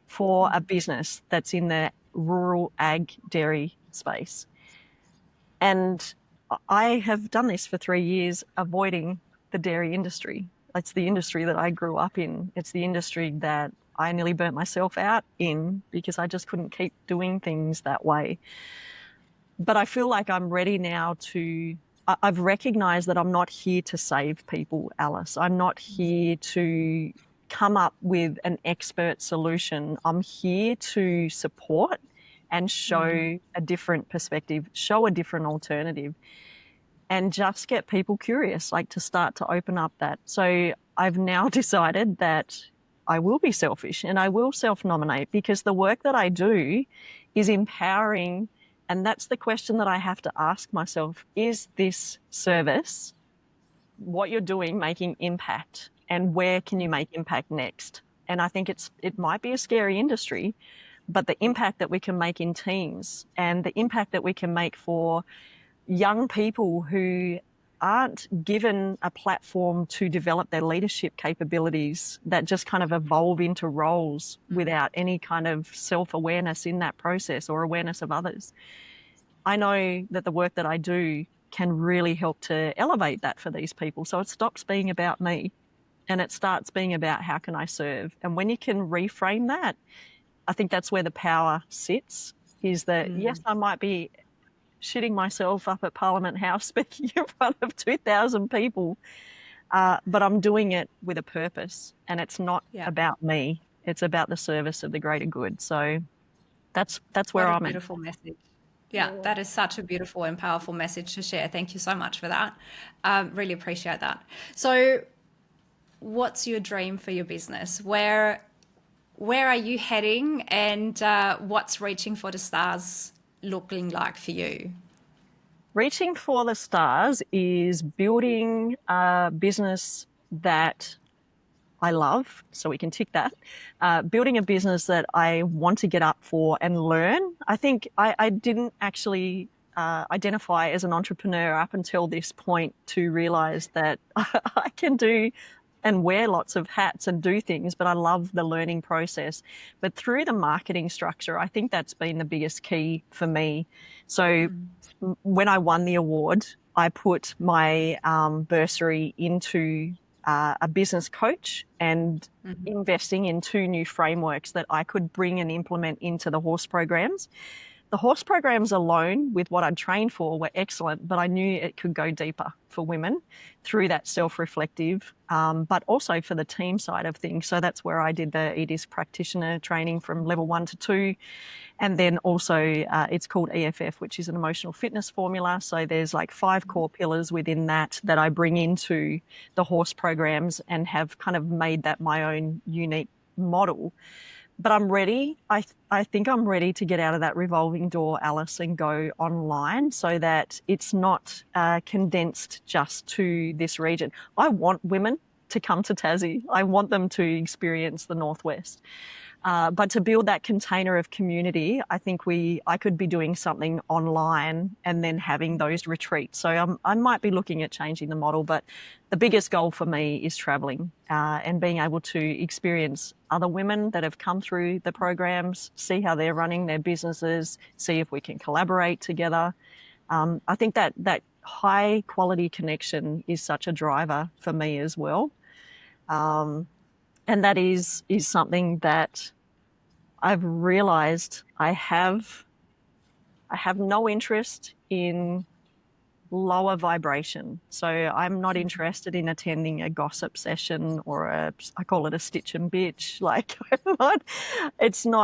Speaker 2: for a business that's in the rural ag dairy space. And I have done this for 3 years, avoiding the dairy industry. It's the industry that I grew up in. It's the industry that I nearly burnt myself out in because I just couldn't keep doing things that way. But I feel like I'm ready now I've recognized that I'm not here to save people, Alice. I'm not here to come up with an expert solution. I'm here to support and show a different perspective, show a different alternative, and just get people curious, like to start to open up that. So I've now decided that I will be selfish and I will self-nominate, because the work that I do is empowering. And that's the question that I have to ask myself. Is this service, what you're doing, making impact? And where can you make impact next? And I think it might be a scary industry, but the impact that we can make in teams and the impact that we can make for young people who aren't given a platform to develop their leadership capabilities, that just kind of evolve into roles without any kind of self-awareness in that process or awareness of others. I know that the work that I do can really help to elevate that for these people. So it stops being about me and it starts being about how can I serve. And when you can reframe that, I think that's where the power sits, is that, yes, I might be shitting myself up at Parliament House speaking in front of 2,000 people, but I'm doing it with a purpose, and it's not about me. It's about the service of the greater good. So that's where I'm at.
Speaker 1: Beautiful message. Yeah, that is such a beautiful and powerful message to share. Thank you so much for that. Really appreciate that. So what's your dream for your business? Where are you heading, and what's reaching for the stars looking like for you?
Speaker 2: Reaching for the stars is building a business that I love, so we can tick that. Building a business that I want to get up for and learn. I think I didn't actually identify as an entrepreneur up until this point to realize that I can do and wear lots of hats and do things, but I love the learning process. But through the marketing structure, I think that's been the biggest key for me. So when I won the award, I put my bursary into a business coach and investing in 2 new frameworks that I could bring and implement into the horse programs. The horse programs alone, with what I'd trained for, were excellent, but I knew it could go deeper for women through that self-reflective, but also for the team side of things. So that's where I did the EDIS practitioner training from level 1 to 2. And then also it's called EFF, which is an emotional fitness formula. So there's like 5 core pillars within that I bring into the horse programs and have kind of made that my own unique model. But I'm ready. I think I'm ready to get out of that revolving door, Alice, and go online so that it's not condensed just to this region. I want women to come to Tassie. I want them to experience the Northwest. But to build that container of community, I think I could be doing something online and then having those retreats. So I might be looking at changing the model, but the biggest goal for me is traveling and being able to experience other women that have come through the programs, see how they're running their businesses, see if we can collaborate together. I think that high quality connection is such a driver for me as well. And that is something that I've realized I have no interest in lower vibration. So I'm not interested in attending a gossip session or I call it a stitch and bitch. Like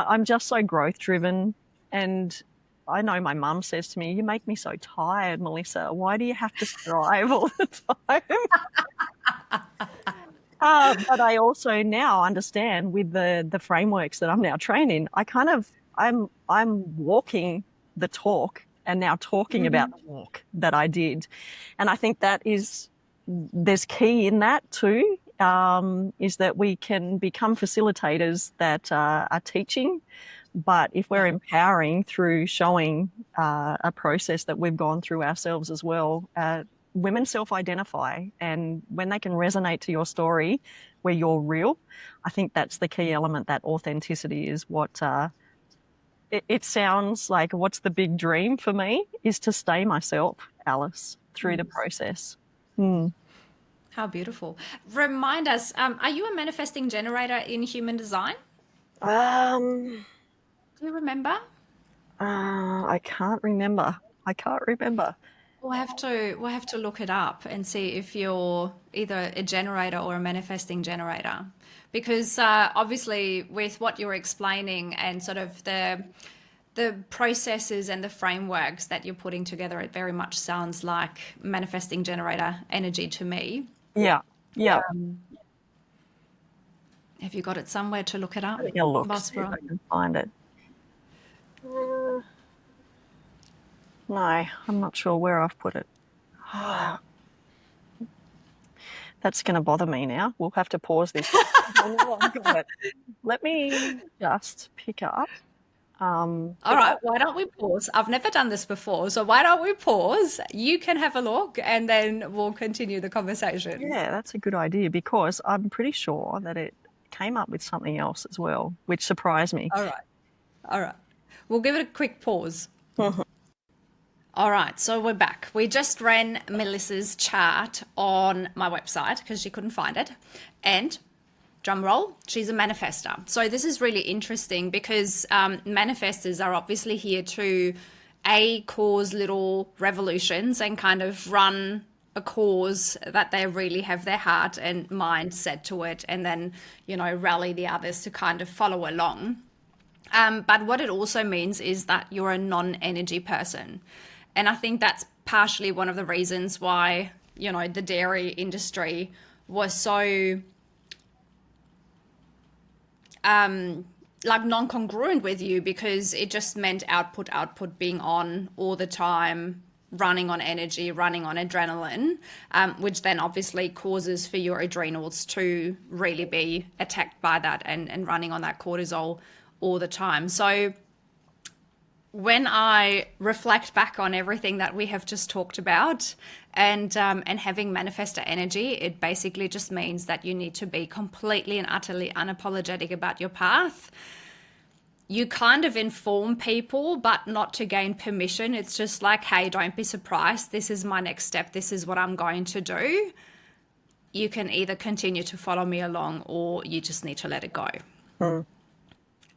Speaker 2: I'm just so growth driven. And I know my mum says to me, you make me so tired, Melissa. Why do you have to strive all the time? But I also now understand with the frameworks that I'm now trained in, I'm walking the talk and now talking about the walk that I did. And I think there's key in that too, is that we can become facilitators that are teaching. But if we're empowering through showing a process that we've gone through ourselves as well, women self-identify, and when they can resonate to your story where you're real, I think that's the key element. That authenticity is what it sounds like. What's the big dream for me is to stay myself, Alice, through the process.
Speaker 1: How beautiful. Remind us, are you a manifesting generator in human design?
Speaker 2: Um,
Speaker 1: Do you remember?
Speaker 2: I can't remember.
Speaker 1: We'll have to look it up and see if you're either a generator or a manifesting generator, because obviously with what you're explaining and sort of the processes and the frameworks that you're putting together, it very much sounds like manifesting generator energy to me.
Speaker 2: Yeah.
Speaker 1: Have you got it somewhere to look it up?
Speaker 2: I think I'll look, see if
Speaker 1: Bosborough?
Speaker 2: I can find it. No, I'm not sure where I've put it. That's going to bother me now. We'll have to pause this. Let me just pick up.
Speaker 1: All right, why don't we pause? I've never done this before, so why don't we pause? You can have a look and then we'll continue the conversation.
Speaker 2: Yeah, that's a good idea, because I'm pretty sure that it came up with something else as well, which surprised me.
Speaker 1: All right. We'll give it a quick pause. All right, so we're back. We just ran Melissa's chart on my website because she couldn't find it. And drum roll, she's a manifester. So this is really interesting because manifestors are obviously here to cause little revolutions and kind of run a cause that they really have their heart and mind set to it, and then, rally the others to kind of follow along. But what it also means is that you're a non-energy person. And I think that's partially one of the reasons why, the dairy industry was so non-congruent with you, because it just meant output being on all the time, running on energy, running on adrenaline, which then obviously causes for your adrenals to really be attacked by that and running on that cortisol all the time. So when I reflect back on everything that we have just talked about, and having manifestor energy, it basically just means that you need to be completely and utterly unapologetic about your path. You kind of inform people, but not to gain permission. It's just like, hey, don't be surprised. This is my next step. This is what I'm going to do. You can either continue to follow me along, or you just need to let it go.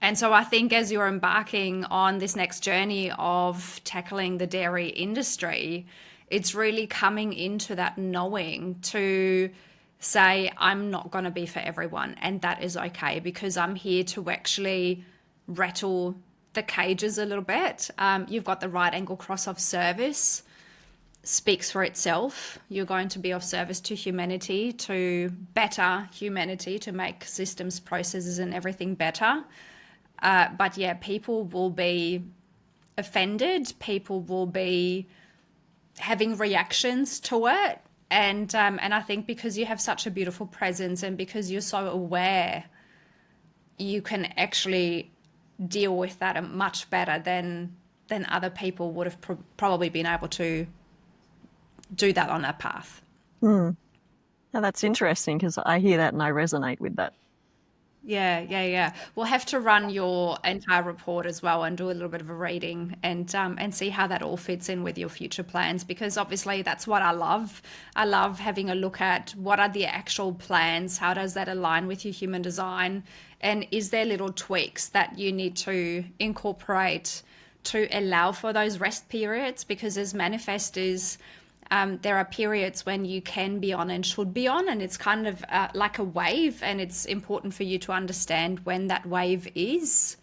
Speaker 1: And so I think as you're embarking on this next journey of tackling the dairy industry, it's really coming into that knowing to say, I'm not going to be for everyone. And that is okay, because I'm here to actually rattle the cages a little bit. You've got the right angle cross of service, speaks for itself. You're going to be of service to humanity, to better humanity, to make systems, processes, and everything better. But yeah, people will be offended. People will be having reactions to it. And I think because you have such a beautiful presence, and because you're so aware, you can actually deal with that much better than other people would have probably been able to do that on that path.
Speaker 2: Mm. Now that's interesting because I hear that and I resonate with that.
Speaker 1: Yeah. We'll have to run your entire report as well and do a little bit of a reading and see how that all fits in with your future plans, because obviously that's what I love. I love having a look at what are the actual plans, how does that align with your human design, and is there little tweaks that you need to incorporate to allow for those rest periods, because as manifestors, there are periods when you can be on and should be on, and it's kind of like a wave, and it's important for you to understand when that wave is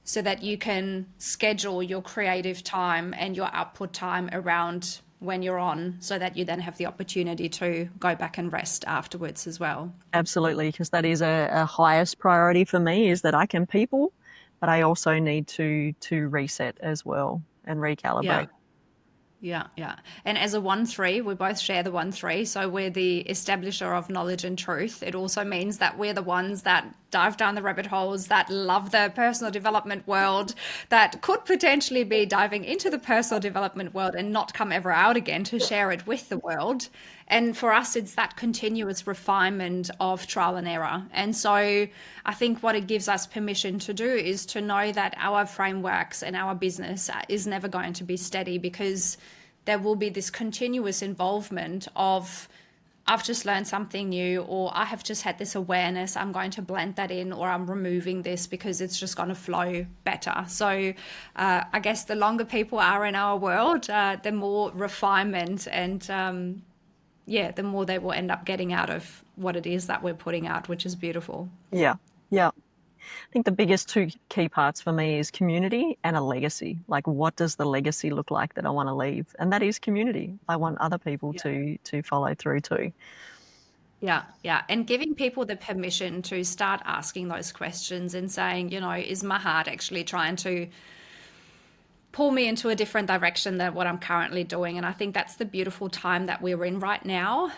Speaker 1: so that you can schedule your creative time and your output time around when you're on, so that you then have the opportunity to go back and rest afterwards as well.
Speaker 2: Absolutely, because that is a highest priority for me, is that I can people, but I also need to reset as well and
Speaker 1: Yeah.
Speaker 2: recalibrate.
Speaker 1: Yeah. And as a 1-3, we both share the 1-3. So we're the establisher of knowledge and truth. It also means that we're the ones that dive down the rabbit holes, that love the personal development world, that could potentially be diving into the personal development world and not come ever out again to share it with the world. And for us, it's that continuous refinement of trial and error. And so I think what it gives us permission to do is to know that our frameworks and our business is never going to be steady, because there will be this continuous involvement of, I've just learned something new, or I have just had this awareness, I'm going to blend that in, or I'm removing this because it's just going to flow better. So I guess the longer people are in our world, the more refinement and the more they will end up getting out of what it is that we're putting out, which is beautiful.
Speaker 2: Yeah, yeah. I think the biggest two key parts for me is community and a legacy. Like, what does the legacy look like that I want to leave? And that is community. I want other people to follow through too.
Speaker 1: Yeah. And giving people the permission to start asking those questions and saying, is my heart actually trying to pull me into a different direction than what I'm currently doing? And I think that's the beautiful time that we're in right now.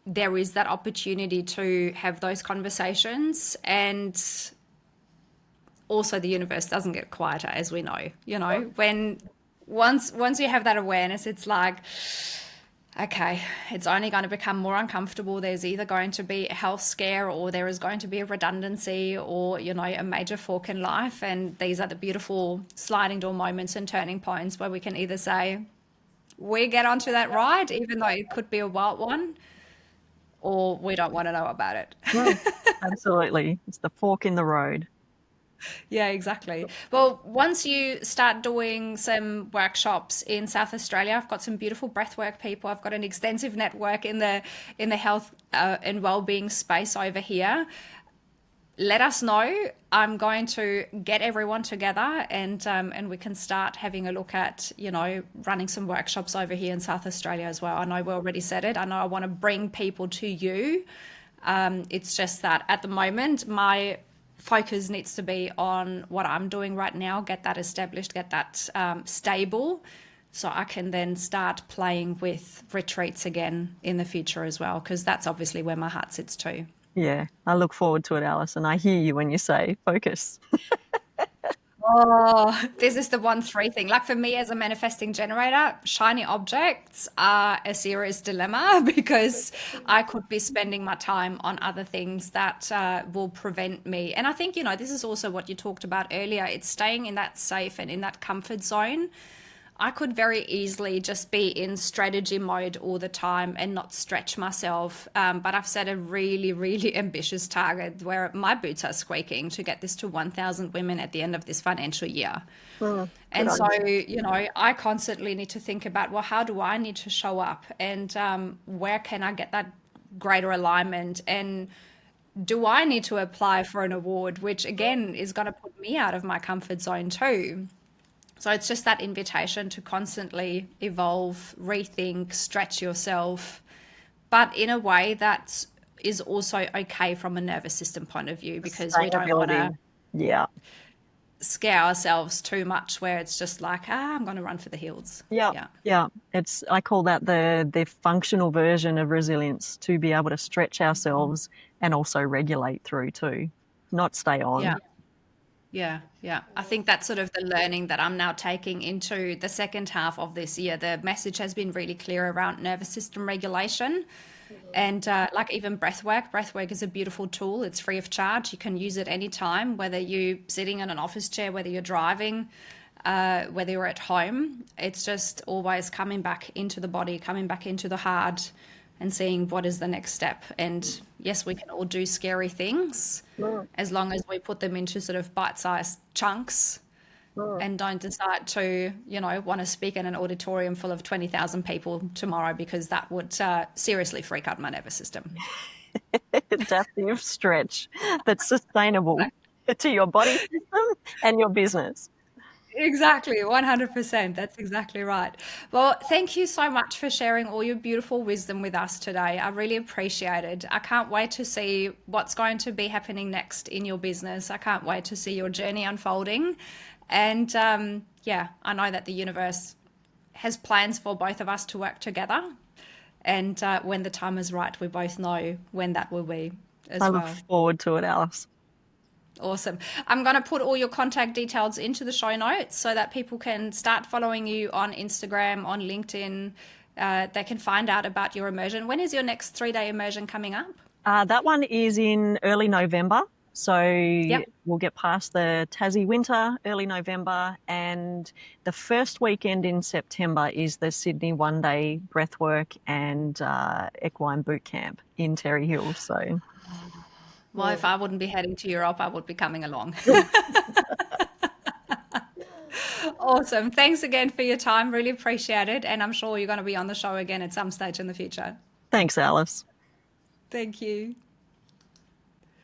Speaker 1: There is that opportunity to have those conversations, and also the universe doesn't get quieter, as we know. When once you have that awareness, it's like, okay, it's only going to become more uncomfortable. There's either going to be a health scare, or there is going to be a redundancy, or a major fork in life. And these are the beautiful sliding door moments and turning points where we can either say we get onto that ride, even though it could be a wild one, or we don't want to know about it.
Speaker 2: Mm, absolutely. It's the fork in the road.
Speaker 1: Yeah, exactly. Well, once you start doing some workshops in South Australia, I've got some beautiful breathwork people. I've got an extensive network in the health and well-being space over here. Let us know. I'm going to get everyone together, and we can start having a look at running some workshops over here in South Australia as well. I know we already said it. I know I want to bring people to you. It's just that at the moment, my focus needs to be on what I'm doing right now, get that established, get that stable, so I can then start playing with retreats again in the future as well, because that's obviously where my heart sits too.
Speaker 2: Yeah, I look forward to it, Alice. And I hear you when you say focus.
Speaker 1: Oh, this is the 1-3 thing. Like, for me as a manifesting generator, shiny objects are a serious dilemma because I could be spending my time on other things that will prevent me. And I think, this is also what you talked about earlier. It's staying in that safe and in that comfort zone. I could very easily just be in strategy mode all the time and not stretch myself. But I've set a really, really ambitious target where my boots are squeaking to get this to 1,000 women at the end of this financial year.
Speaker 2: Mm, good
Speaker 1: And
Speaker 2: on
Speaker 1: so,
Speaker 2: you.
Speaker 1: I constantly need to think about, well, how do I need to show up, and where can I get that greater alignment? And do I need to apply for an award, which again is going to put me out of my comfort zone too? So it's just that invitation to constantly evolve, rethink, stretch yourself, but in a way that is also okay from a nervous system point of view, because we don't want to
Speaker 2: Sustainability. Yeah.
Speaker 1: scare ourselves too much where it's just like, I'm going to run for the hills.
Speaker 2: Yeah.
Speaker 1: Yeah.
Speaker 2: Yeah. I call that the functional version of resilience, to be able to stretch ourselves and also regulate through too. not stay
Speaker 1: Yeah.
Speaker 2: on.
Speaker 1: Yeah, yeah. I think that's sort of the learning that I'm now taking into the second half of this year. The message has been really clear around nervous system regulation and like even breath work. Breath work is a beautiful tool. It's free of charge. You can use it anytime, whether you're sitting in an office chair, whether you're driving, whether you're at home. It's just always coming back into the body, coming back into the heart, and seeing what is the next step. And yes, we can all do scary things
Speaker 2: Mm,
Speaker 1: as long as we put them into sort of bite-sized chunks
Speaker 2: mm.
Speaker 1: and don't decide to, want to speak in an auditorium full of 20,000 people tomorrow because that would seriously freak out my nervous system.
Speaker 2: Adaptive stretch that's sustainable to your body system and your business.
Speaker 1: Exactly, 100%. That's exactly right. Well, thank you so much for sharing all your beautiful wisdom with us today. I really appreciate it. I can't wait to see what's going to be happening next in your business. I can't wait to see your journey unfolding. And yeah, I know that the universe has plans for both of us to work together. And when the time is right, we both know when that will be
Speaker 2: I
Speaker 1: as
Speaker 2: look
Speaker 1: well.
Speaker 2: forward to it, Alice.
Speaker 1: Awesome. I'm going to put all your contact details into the show notes so that people can start following you on Instagram, on LinkedIn. They can find out about your immersion. When is your next 3-day immersion coming up?
Speaker 2: That one is in early November. So
Speaker 1: Yep.
Speaker 2: we'll get past the Tassie winter, early November, and the first weekend in September is the Sydney one-day breathwork and equine boot camp in Terry Hills. So
Speaker 1: Well, if I wouldn't be heading to Europe, I would be coming along. Awesome. Thanks again for your time. Really appreciate it. And I'm sure you're going to be on the show again at some stage in the future.
Speaker 2: thanks, Alice.
Speaker 1: Thank you.